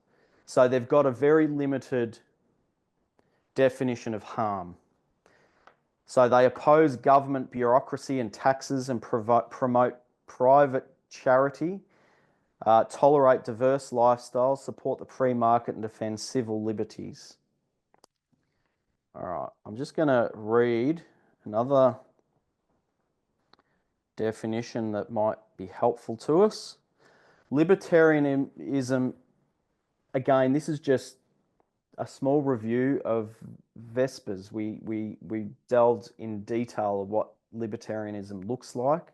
So they've got a very limited definition of harm. So they oppose government bureaucracy and taxes and promote private charity, tolerate diverse lifestyles, support the free market and defend civil liberties. All right, I'm just going to read another definition that might be helpful to us. Libertarianism, again, this is just a small review of Vespers. We delved in detail of what libertarianism looks like.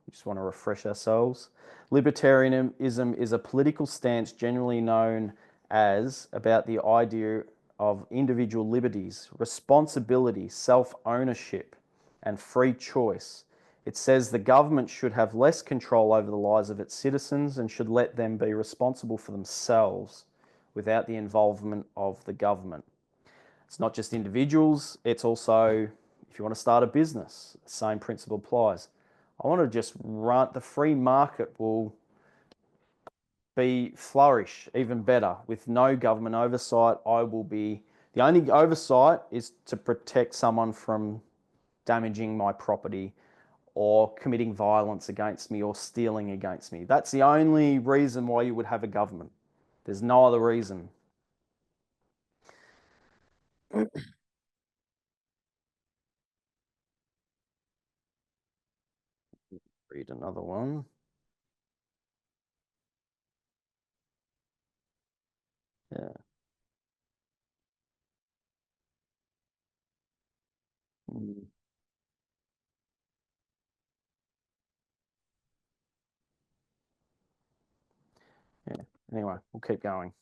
We just want to refresh ourselves. Libertarianism is a political stance generally known as about the idea of individual liberties, responsibility, self-ownership, and free choice. It says the government should have less control over the lives of its citizens and should let them be responsible for themselves without the involvement of the government. It's not just individuals, it's also If you want to start a business, the same principle applies. I want to just run, the free market will flourish even better with no government oversight. The only oversight is to protect someone from damaging my property or committing violence against me or stealing against me. That's the only reason why you would have a government. There's no other reason. Read another one. Yeah. Yeah. Anyway, we'll keep going.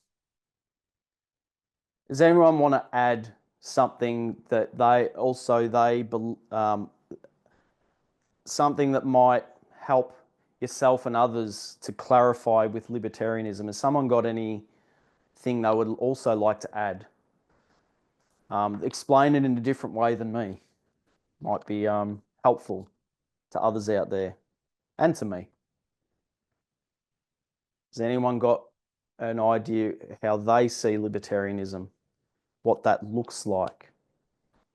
Does anyone want to add something that something that might help yourself and others to clarify with libertarianism? Has someone got anything they would also like to add? Explain it in a different way than me. Might be helpful to others out there and to me. Has anyone got an idea how they see libertarianism, what that looks like?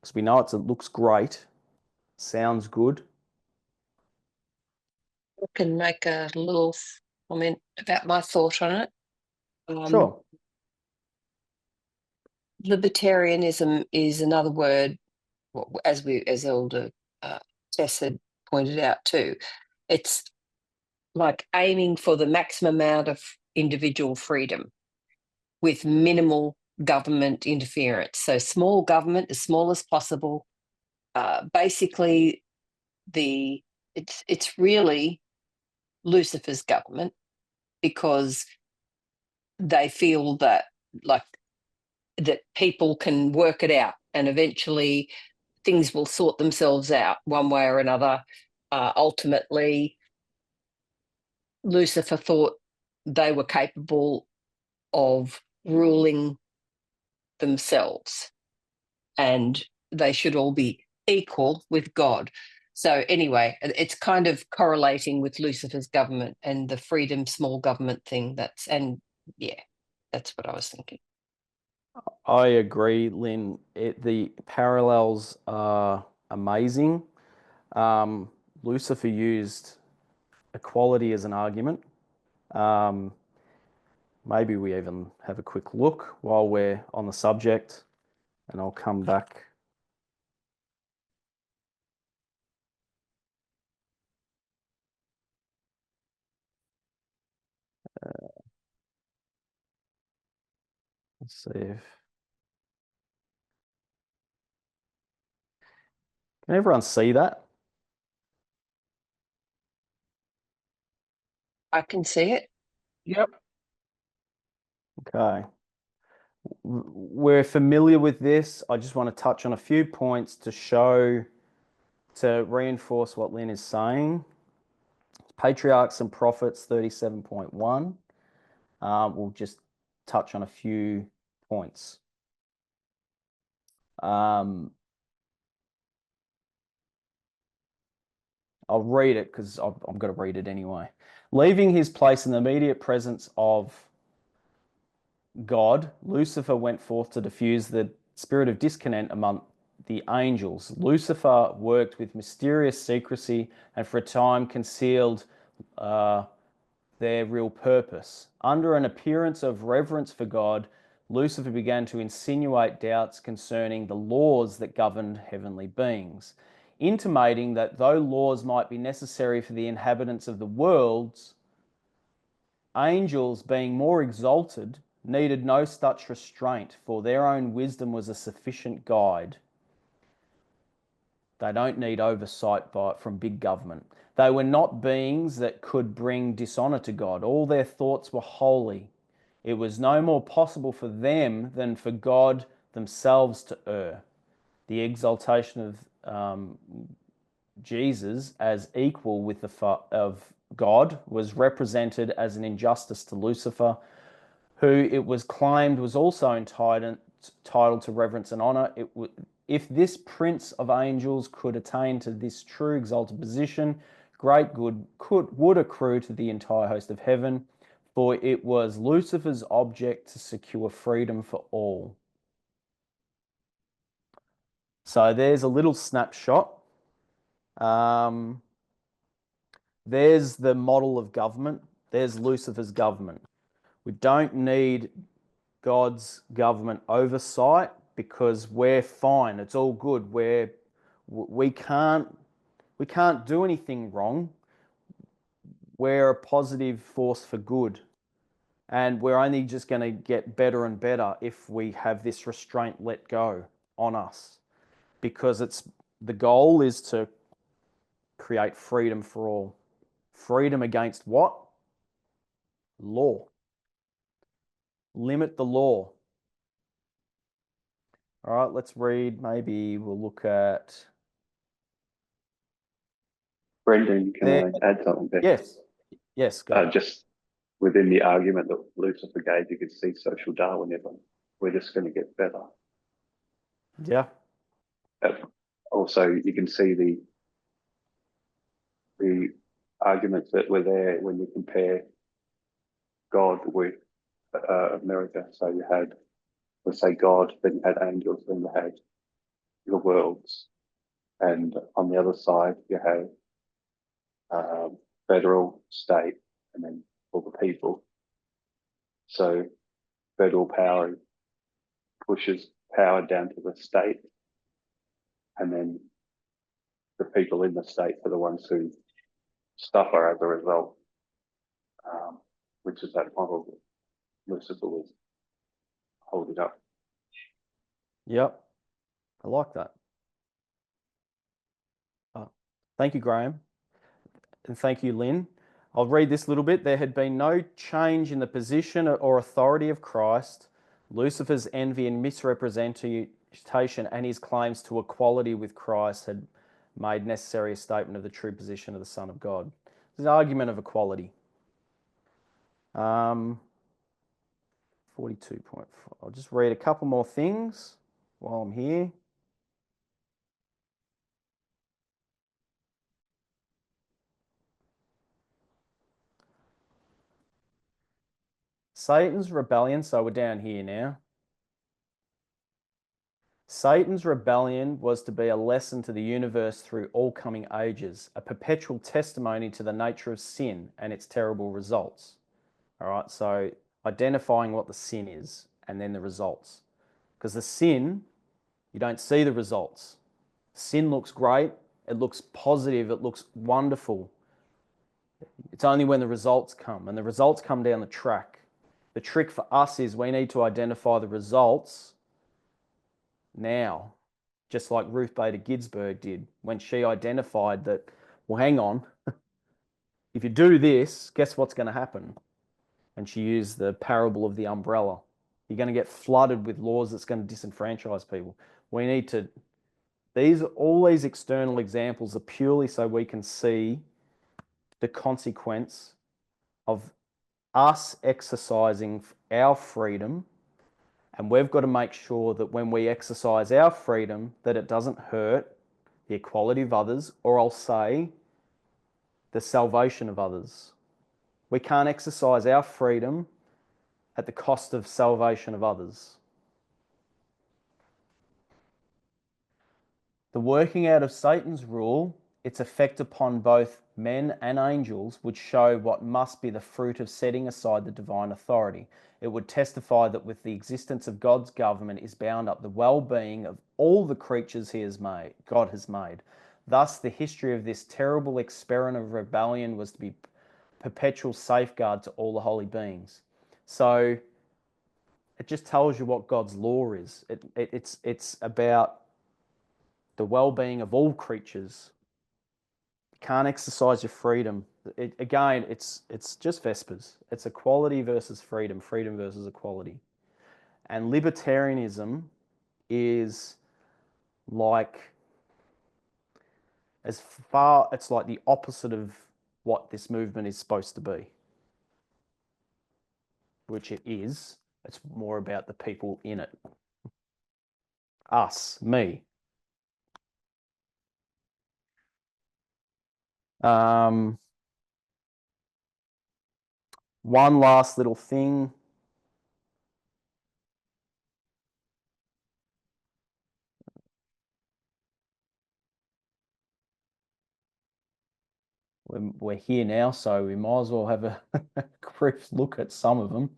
Because we know it looks great, sounds good. I can make a little comment about my thought on it. Sure. Libertarianism is another word, as Elder Tess had pointed out too. It's like aiming for the maximum amount of individual freedom with minimal government interference. So small government, as small as possible. Basically, it's really Lucifer's government, because they feel that people can work it out and eventually things will sort themselves out one way or another. Ultimately, Lucifer thought they were capable of ruling themselves and they should all be equal with God. So anyway, it's kind of correlating with Lucifer's government and the freedom small government thing. That's what I was thinking. I agree, Lynn. The parallels are amazing. Lucifer used equality as an argument. Maybe we even have a quick look while we're on the subject, and I'll come back. Let's see if... Can everyone see that? I can see it. Yep. Okay. We're familiar with this. I just want to touch on a few points to reinforce what Lynn is saying. Patriarchs and Prophets 37.1. We'll just touch on a few points. I'll read it because I'm going to read it anyway. Leaving his place in the immediate presence of God, Lucifer went forth to diffuse the spirit of discontent among the angels. Lucifer worked with mysterious secrecy and for a time concealed their real purpose. Under an appearance of reverence for God, Lucifer began to insinuate doubts concerning the laws that governed heavenly beings, intimating that though laws might be necessary for the inhabitants of the worlds, angels, being more exalted, needed no such restraint, for their own wisdom was a sufficient guide. They don't need oversight from big government. They were not beings that could bring dishonor to God. All their thoughts were holy. It was no more possible for them than for God themselves to err. The exaltation of Jesus as equal with of God was represented as an injustice to Lucifer, who it was claimed was also entitled to reverence and honor. If this prince of angels could attain to this true exalted position, great good would accrue to the entire host of heaven, for it was Lucifer's object to secure freedom for all. So there's a little snapshot. There's the model of government. There's Lucifer's government. We don't need God's government oversight because we're fine. It's all good. We can't do anything wrong. We're a positive force for good. And we're only just going to get better and better if we have this restraint let go on us. Because the goal is to create freedom for all. Freedom against what? Law. Limit the law. All right, let's read. Maybe we'll look at... Brendan, can I add something there? Yes. Yes, go. Just within the argument that Lucifer gave, you could see social Darwinism. We're just going to get better. Yeah. Also, you can see the arguments that were there when you compare God with America. So you had, let's say, God, then you had angels, then you had the worlds, and on the other side you have federal, state, and then all the people. So federal power pushes power down to the state, and then the people in the state are the ones who suffer as a result, which is that model that Lucifer was holding up. Yep. I like that. Thank you, Graham. And thank you, Lynn. I'll read this little bit. There had been no change in the position or authority of Christ. Lucifer's envy and misrepresentation and his claims to equality with Christ had made necessary a statement of the true position of the Son of God. It's an argument of equality. 42.4. I'll just read a couple more things while I'm here. Satan's rebellion, so we're down here now. Satan's rebellion was to be a lesson to the universe through all coming ages, a perpetual testimony to the nature of sin and its terrible results. All right, so identifying what the sin is and then the results. Because the sin, you don't see the results. Sin looks great, it looks positive, it looks wonderful. It's only when the results come, and the results come down the track. The trick for us is we need to identify the results now, just like Ruth Bader Ginsburg did when she identified that, well, hang on, if you do this, guess what's going to happen? And she used the parable of the umbrella. You're going to get flooded with laws that's going to disenfranchise people. We need to, all these external examples are purely so we can see the consequence of us exercising our freedom. And we've got to make sure that when we exercise our freedom, that it doesn't hurt the equality of others, or I'll say the salvation of others. We can't exercise our freedom at the cost of salvation of others. The working out of Satan's rule, its effect upon both men and angels, would show what must be the fruit of setting aside the divine authority. It would testify that with the existence of God's government is bound up the well-being of all the creatures God has made. Thus, the history of this terrible experiment of rebellion was to be perpetual safeguard to all the holy beings. So it just tells you what God's law is. It's about the well-being of all creatures. You can't exercise your freedom. Again, it's just Vespers. It's equality versus freedom, freedom versus equality. And libertarianism is like, it's like the opposite of what this movement is supposed to be, which it is. It's more about the people in it. Us, me. One last little thing. We're here now, so we might as well have a brief look at some of them.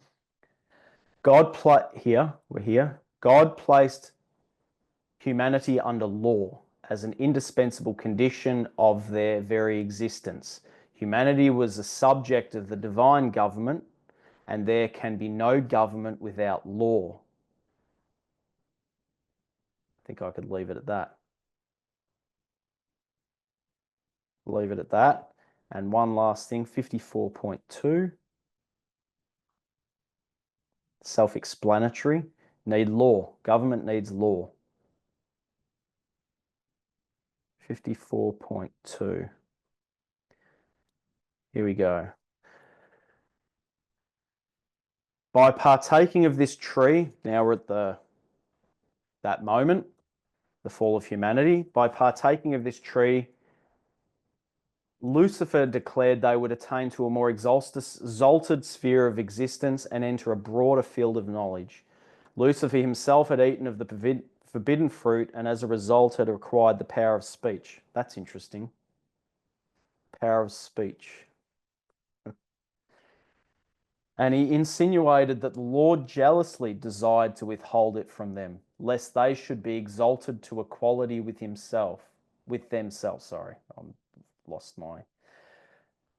We're here. God placed humanity under law as an indispensable condition of their very existence. Humanity was a subject of the divine government, and there can be no government without law. I think I could leave it at that. Leave it at that. And one last thing, 54.2. Self-explanatory. Need law. Government needs law. 54.2. Here we go. By partaking of this tree, now we're at that moment, the fall of humanity. By partaking of this tree, Lucifer declared they would attain to a more exalted sphere of existence and enter a broader field of knowledge. Lucifer himself had eaten of the forbidden fruit and as a result had acquired the power of speech. That's interesting. Power of speech. And he insinuated that the Lord jealously desired to withhold it from them, lest they should be exalted to equality with themselves.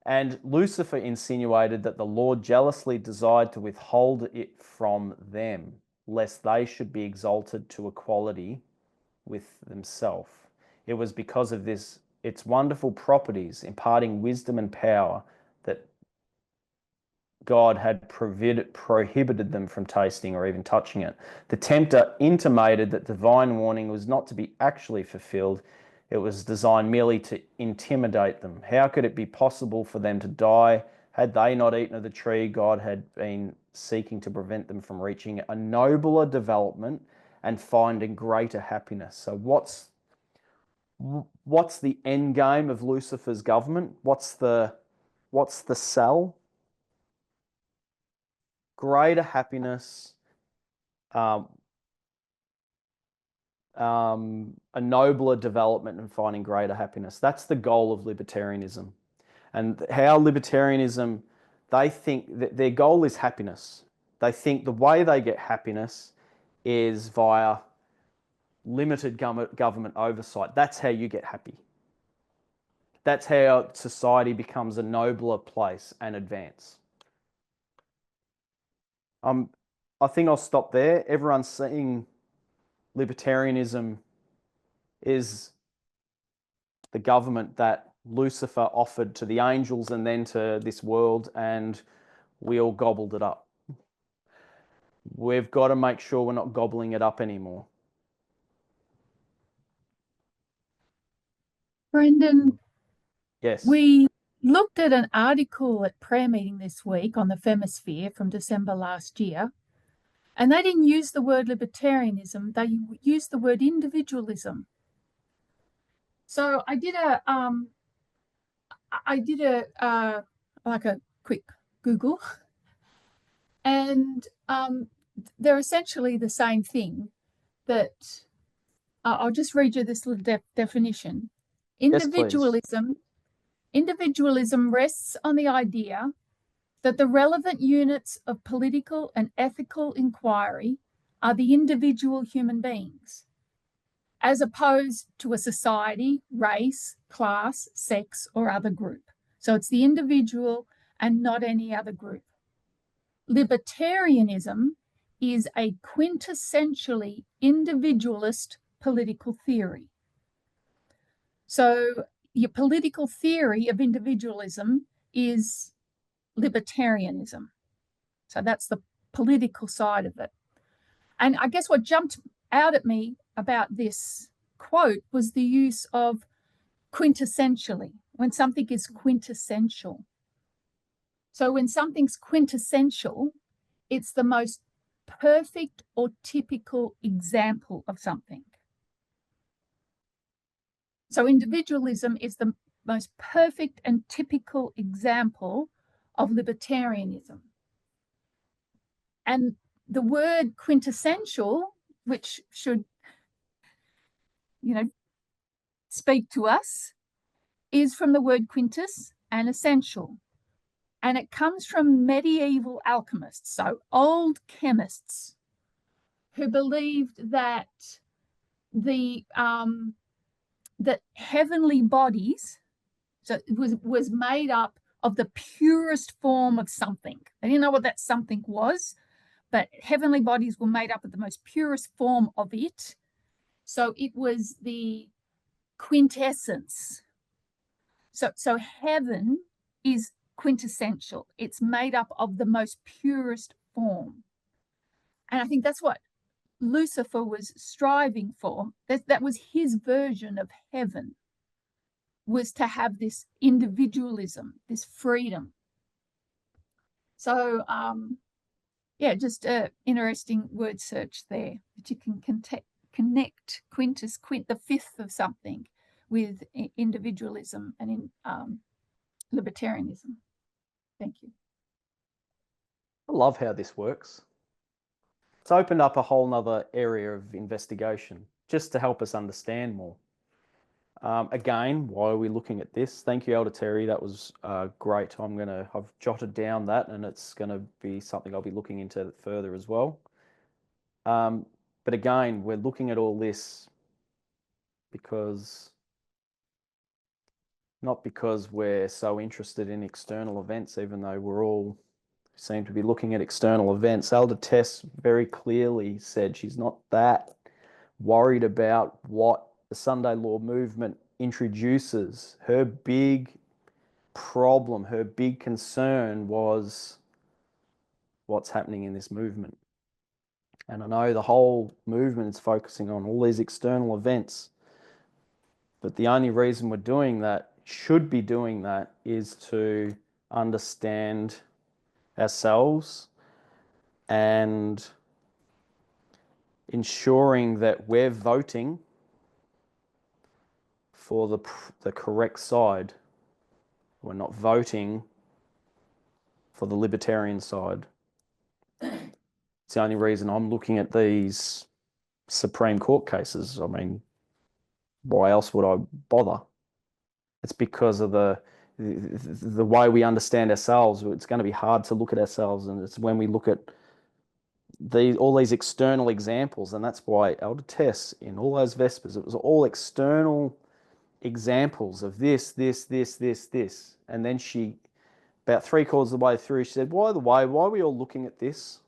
And Lucifer insinuated that the Lord jealously desired to withhold it from them, lest they should be exalted to equality with themselves. It was because of its wonderful properties, imparting wisdom and power, that God had prohibited them from tasting or even touching it. The tempter intimated that divine warning was not to be actually fulfilled. It was designed merely to intimidate them. How could it be possible for them to die? Had they not eaten of the tree, God had been seeking to prevent them from reaching a nobler development and finding greater happiness. So what's the end game of Lucifer's government? What's the cell? Greater happiness, a nobler development and finding greater happiness. That's the goal of libertarianism. And how libertarianism, they think that their goal is happiness. They think the way they get happiness is via limited government oversight. That's how you get happy. That's how society becomes a nobler place and advance. I think I'll stop there. Everyone's saying libertarianism is the government that Lucifer offered to the angels and then to this world, and we all gobbled it up. We've got to make sure we're not gobbling it up anymore. Brenden, Yes. we looked at an article at prayer meeting this week on the Femisphere from December last year, and they didn't use the word libertarianism, they used the word individualism. So I did a quick Google, and they're essentially the same thing. That I'll just read you this little definition. Individualism rests on the idea that the relevant units of political and ethical inquiry are the individual human beings, as opposed to a society, race, class, sex, or other group. So it's the individual and not any other group. Libertarianism is a quintessentially individualist political theory. So your political theory of individualism is libertarianism. So that's the political side of it. And I guess what jumped out at me about this quote was the use of quintessentially, when something is quintessential. So when something's quintessential, it's the most perfect or typical example of something. So individualism is the most perfect and typical example of libertarianism. And the word quintessential, which should, speak to us, is from the word quintus and essential. And it comes from medieval alchemists, so old chemists, who believed that that heavenly bodies, so it was made up of the purest form of something. They didn't know what that something was, but heavenly bodies were made up of the most purest form of it. So it was the quintessence. So heaven is quintessential. It's made up of the most purest form. And I think that's what Lucifer was striving for. That was his version of heaven, was to have this individualism, this freedom. So, just an interesting word search there, that you can connect quintus, the fifth of something, with individualism and in libertarianism. Thank you. I love how this works. It's opened up a whole nother area of investigation just to help us understand more. Again, why are we looking at this? Thank you, Elder Terry. That was great. I've jotted down that, and it's going to be something I'll be looking into further as well. But again, we're looking at all this not because we're so interested in external events, even though we're all seem to be looking at external events. Elder Tess very clearly said she's not that worried about what the Sunday Law movement introduces. Her big problem, her big concern was what's happening in this movement. And I know the whole movement is focusing on all these external events, but the only reason we're doing that, should be doing that, is to understand ourselves and ensuring that we're voting for the correct side. We're not voting for the libertarian side. It's the only reason I'm looking at these Supreme Court cases. I mean, why else would I bother? It's because of the way we understand ourselves. It's going to be hard to look at ourselves, and it's when we look at all these external examples, and that's why Elder Tess, in all those Vespers, it was all external examples of this, and then she, about 3/4 of the way through, she said, why are we all looking at this?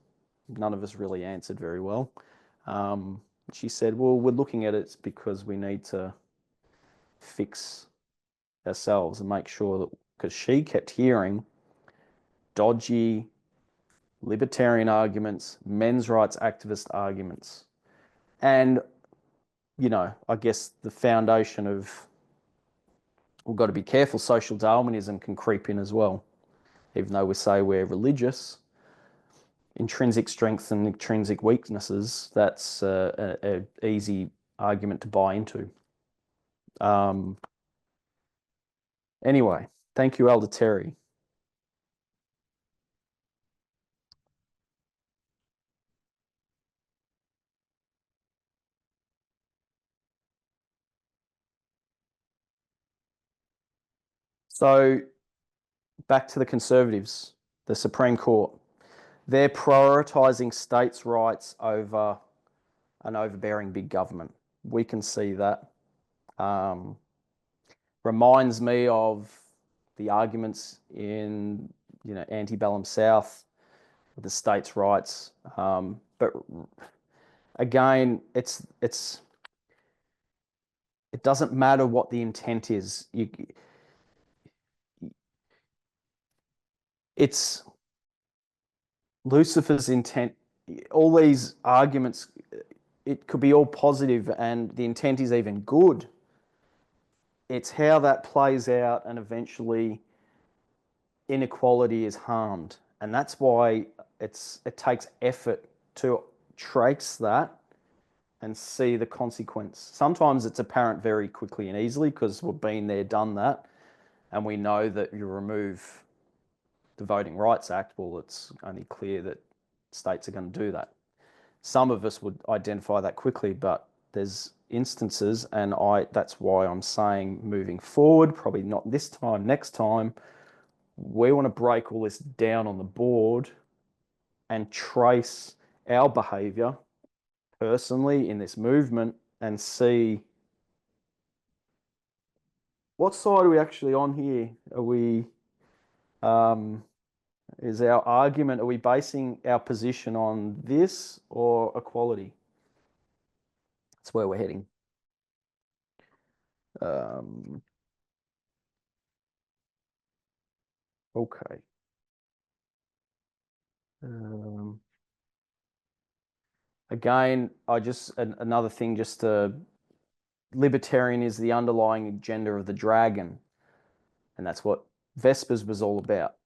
None of us really answered very well. She said, well, we're looking at it because we need to fix ourselves and make sure that, because she kept hearing dodgy libertarian arguments, men's rights activist arguments. And, I guess the foundation of, we've got to be careful, social Darwinism can creep in as well. Even though we say we're religious, intrinsic strengths and intrinsic weaknesses, that's an easy argument to buy into. Anyway, thank you, Elder Terry. So back to the Conservatives, the Supreme Court. They're prioritising states' rights over an overbearing big government. We can see that. Reminds me of the arguments in antebellum South with the states' rights. But again, it doesn't matter what the intent is. It's Lucifer's intent. All these arguments, it could be all positive and the intent is even good. It's how that plays out, and eventually inequality is harmed. And that's why it takes effort to trace that and see the consequence. Sometimes it's apparent very quickly and easily because we've been there, done that. and we know that you remove the Voting Rights Act, well, it's only clear that states are going to do that. Some of us would identify that quickly, but there's instances, and that's why I'm saying moving forward, probably not this time, next time, we want to break all this down on the board and trace our behaviour personally in this movement and see what side are we actually on here. Are we, is our argument, are we basing our position on this or equality? That's where we're heading. Okay. Again, another thing, libertarian is the underlying agenda of the dragon. And that's what Vespers was all about.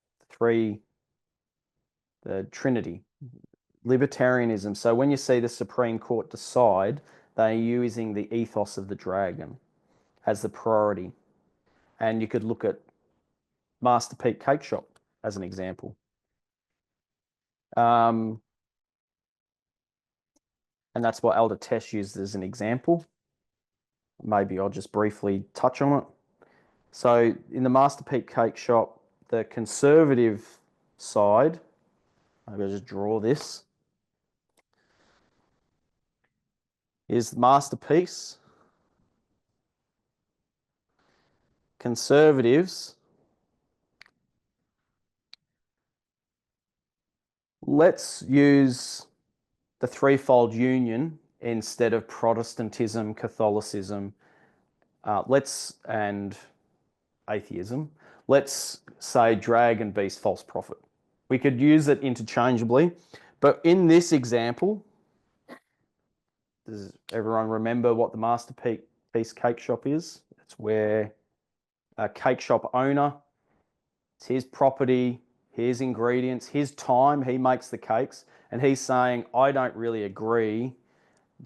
The Trinity, libertarianism. So when you see the Supreme Court decide, they're using the ethos of the dragon as the priority. And you could look at Master Pete Cake Shop as an example. And that's what Elder Tesh used as an example. Maybe I'll just briefly touch on it. So in the Master Pete Cake Shop, the conservative side, maybe I'll just draw this, is Masterpiece. Conservatives, let's use the threefold union instead of Protestantism, Catholicism, and atheism. Let's say dragon, beast, false prophet. We could use it interchangeably, but in this example, does everyone remember what the Masterpiece Cake Shop is? It's where a cake shop owner, it's his property, his ingredients, his time, he makes the cakes, and he's saying, I don't really agree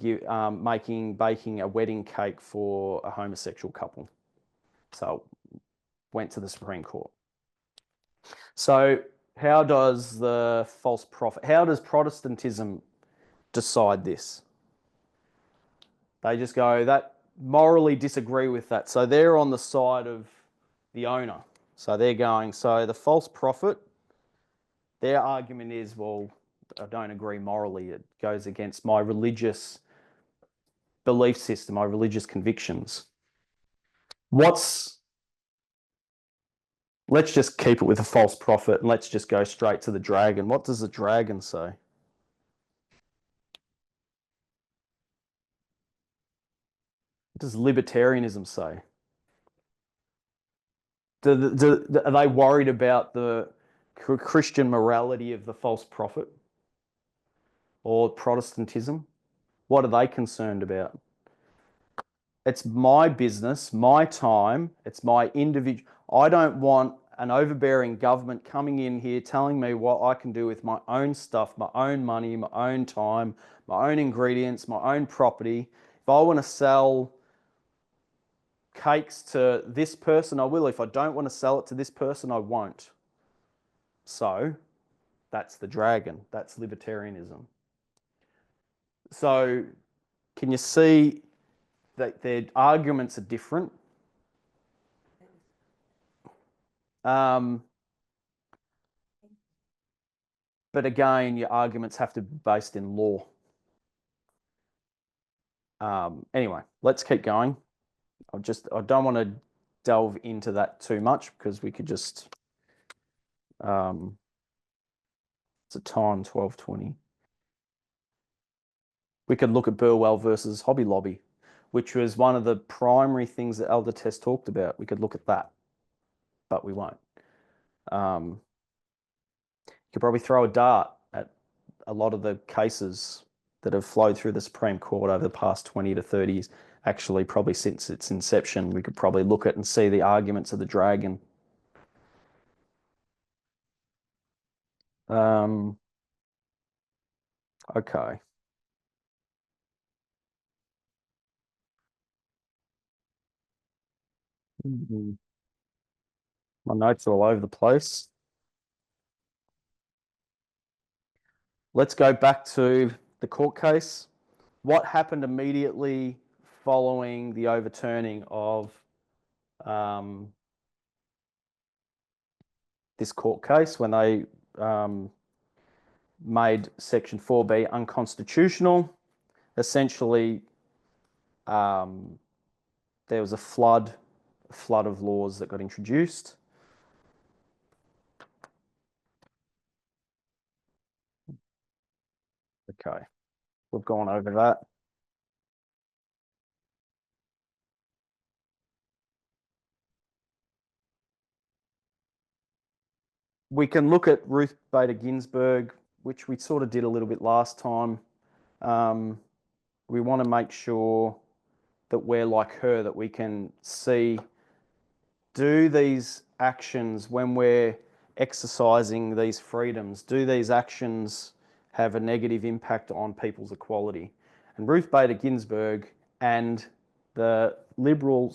baking a wedding cake for a homosexual couple. So went to the Supreme Court. So how does how does Protestantism decide this? They just go, that morally disagree with that. So they're on the side of the owner. So they're going, so the false prophet, their argument is, well, I don't agree morally. It goes against my religious belief system, my religious convictions. Let's just keep it with a false prophet and let's just go straight to the dragon. What does the dragon say? What does libertarianism say? Are they worried about the Christian morality of the false prophet or Protestantism? What are they concerned about? It's my business, my time, it's my individual. I don't want an overbearing government coming in here telling me what I can do with my own stuff, my own money, my own time, my own ingredients, my own property. If I want to sell cakes to this person, I will. If I don't want to sell it to this person, I won't. So that's the dragon. That's libertarianism. So can you see that their arguments are different? But again, your arguments have to be based in law. Anyway, let's keep going. I don't want to delve into that too much because we could just, it's a time 12:20. We could look at Burwell versus Hobby Lobby, which was one of the primary things that Elder Test talked about. We could look at that, but we won't. You could probably throw a dart at a lot of the cases that have flowed through the Supreme Court over the past 20 to 30 years. Actually, probably since its inception, we could probably look at and see the arguments of the dragon. Okay. My notes are all over the place. Let's go back to the court case. What happened immediately following the overturning of this court case when they made Section 4B unconstitutional? Essentially, there was a flood of laws that got introduced. Okay, we've gone over that. We can look at Ruth Bader Ginsburg, which we sort of did a little bit last time. We want to make sure that we're like her, that we can see, do these actions when we're exercising these freedoms, do these actions have a negative impact on people's equality? And Ruth Bader Ginsburg and the Liberal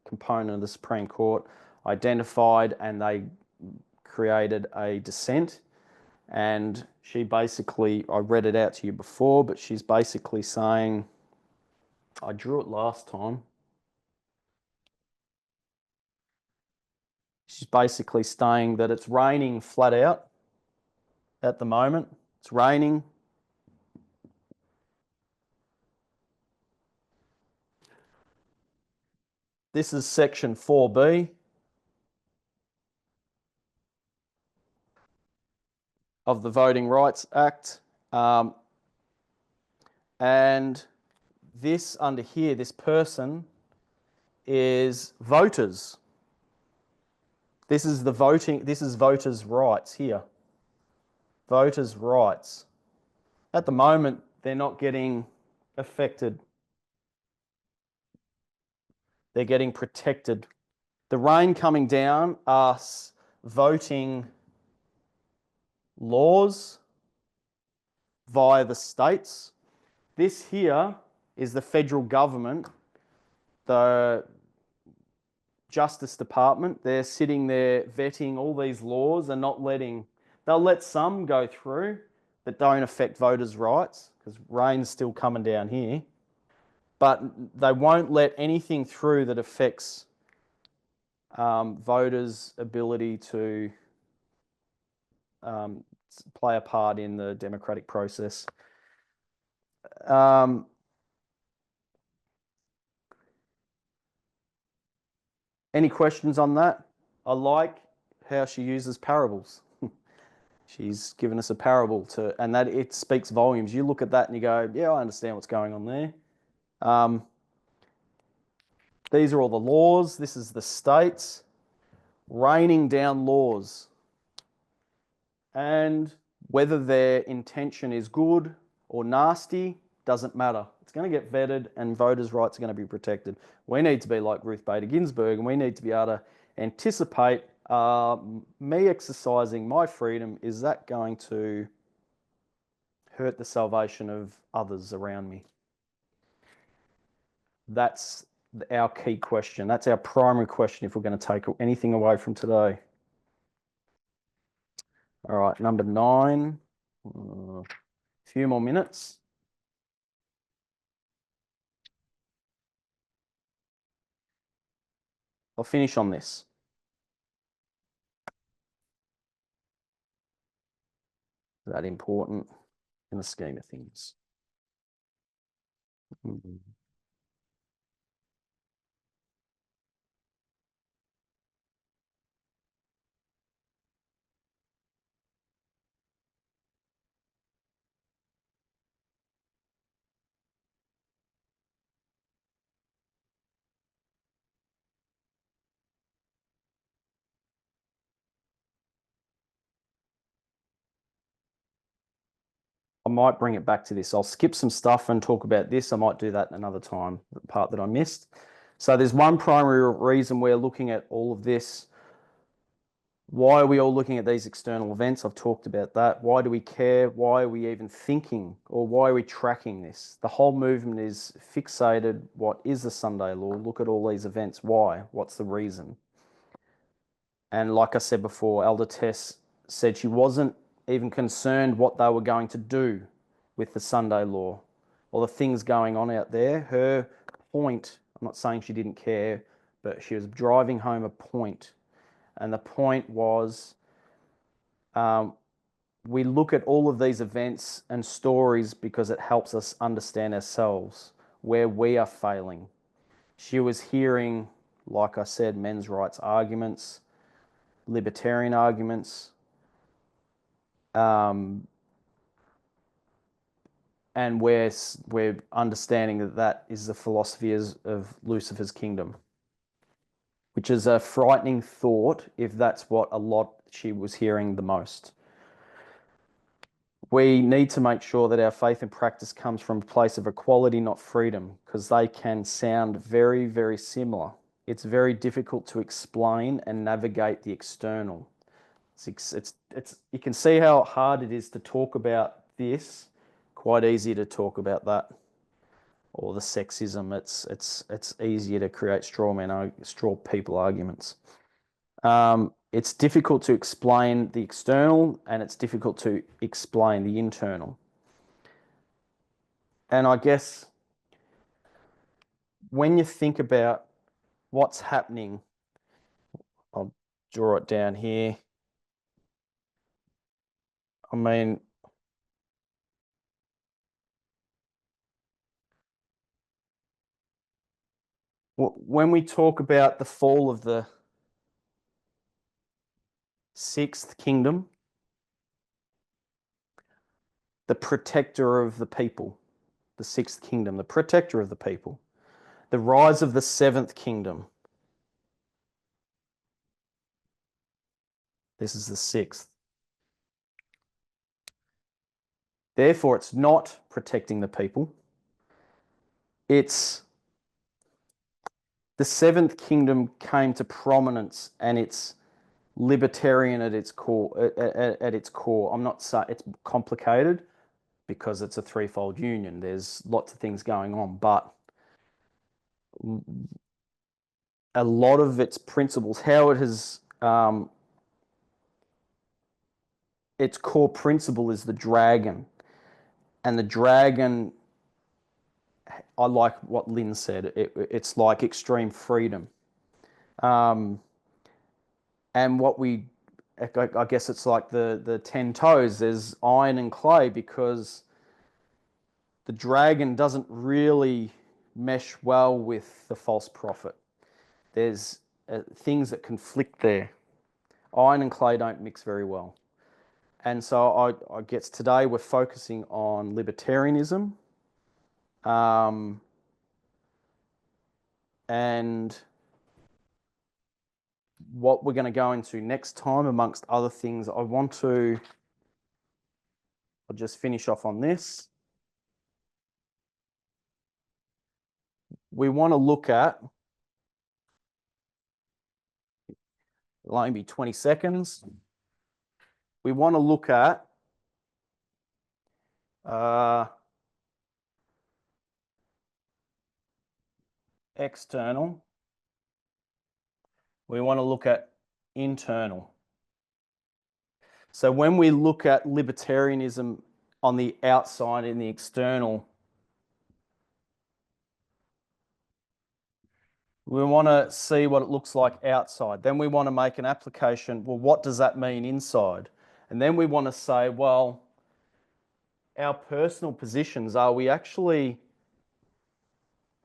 component of the Supreme Court identified, and they created a dissent. And she basically, I read it out to you before, but she's basically saying, I drew it last time. She's basically saying that it's raining flat out at the moment. It's raining. This is Section 4B of the Voting Rights Act. And this under here, this person is voters. This is the voting, this is voters' rights here. Voters' rights. At the moment, they're not getting affected. They're getting protected. The rain coming down are voting laws via the states. This here is the federal government, the Justice Department. They're sitting there vetting all these laws and not letting, they'll let some go through that don't affect voters' rights because rain's still coming down here. But they won't let anything through that affects voters' ability to play a part in the democratic process. Any questions on that? I like how she uses parables. She's given us a parable and that it speaks volumes. You look at that and you go, yeah, I understand what's going on there. These are all the laws. This is the states raining down laws. And whether their intention is good or nasty doesn't matter. It's going to get vetted and voters' rights are going to be protected. We need to be like Ruth Bader Ginsburg, and we need to be able to anticipate me exercising my freedom. Is that going to hurt the salvation of others around me? That's our key question. That's our primary question if we're going to take anything away from today. All right, number 9. A few more minutes. I'll finish on this. Is that important in the scheme of things? I might bring it back to this. I'll skip some stuff and talk about this. I might do that another time, the part that I missed. So there's one primary reason we're looking at all of this. Why are we all looking at these external events? I've talked about that. Why do we care? Why are we even thinking, or why are we tracking this? The whole movement is fixated. What is the Sunday law? Look at all these events. Why? What's the reason? And like I said before, Elder Tess said she wasn't even concerned what they were going to do with the Sunday law or the things going on out there. Her point, I'm not saying she didn't care, but she was driving home a point. And the point was, we look at all of these events and stories because it helps us understand ourselves, where we are failing. She was hearing, like I said, men's rights arguments, libertarian arguments, and we're understanding that that is the philosophy of Lucifer's kingdom, which is a frightening thought if that's what a lot she was hearing the most. We need to make sure that our faith and practice comes from a place of equality, not freedom, because they can sound very, very similar. It's very difficult to explain and navigate the external. You can see how hard it is to talk about this, quite easy to talk about that, or the sexism. It's easier to create straw people arguments. It's difficult to explain the external, and it's difficult to explain the internal. And I guess when you think about what's happening, I'll draw it down here. I mean, when we talk about the fall of the sixth kingdom, the protector of the people, the sixth kingdom, the protector of the people, the rise of the seventh kingdom. This is the sixth. Therefore, it's not protecting the people. It's the seventh kingdom came to prominence, and it's libertarian at its core. At its core, I'm not saying it's complicated because it's a threefold union. There's lots of things going on, but a lot of its principles, how it has, its core principle is the dragon, and the dragon. I like what Lynn said. It's like extreme freedom. And what I guess it's like the 10 toes. There's iron and clay, because the dragon doesn't really mesh well with the false prophet. There's things that conflict there. Iron and clay don't mix very well. And so I guess today we're focusing on libertarianism. And what we're going to go into next time, amongst other things, I'll just finish off on this. We want to look at, it'll only be 20 seconds. We want to look at external. We want to look at internal. So when we look at libertarianism on the outside, in the external, we want to see what it looks like outside. Then we want to make an application. Well, what does that mean inside? And then we want to say, well, our personal positions, are we actually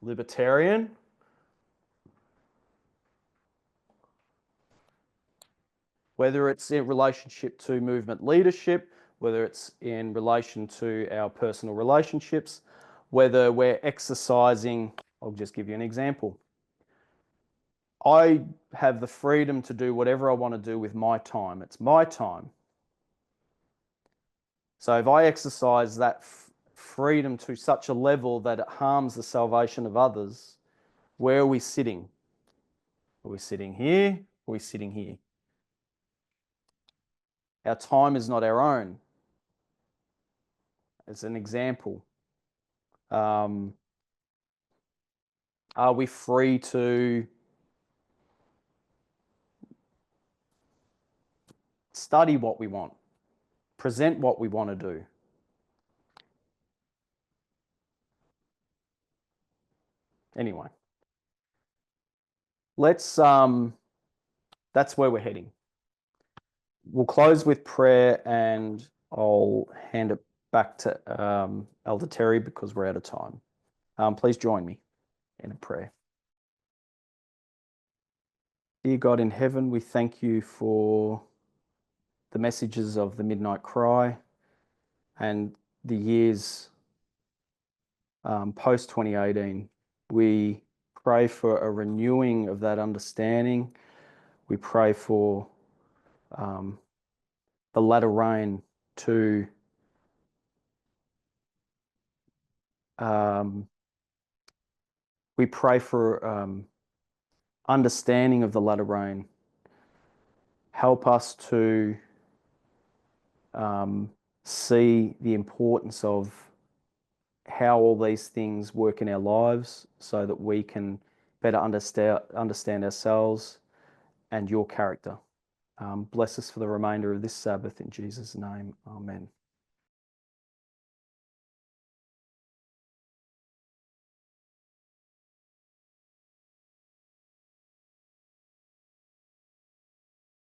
libertarian? Whether it's in relationship to movement leadership, whether it's in relation to our personal relationships, whether we're exercising. I'll just give you an example. I have the freedom to do whatever I want to do with my time. It's my time. So if I exercise that freedom to such a level that it harms the salvation of others, where are we sitting? Are we sitting here? Are we sitting here? Our time is not our own. As an example, are we free to study what we want, present what we want to do. Anyway, let's that's where we're heading. We'll close with prayer, and I'll hand it back to Elder Terry because we're out of time. Please join me in a prayer. Dear God in heaven, we thank you for the messages of the Midnight Cry and the years post 2018. We pray for a renewing of that understanding. We pray for the latter rain to we pray for understanding of the latter rain. Help us to see the importance of how all these things work in our lives so that we can better understand ourselves and your character. Bless us for the remainder of this Sabbath in Jesus' name. Amen.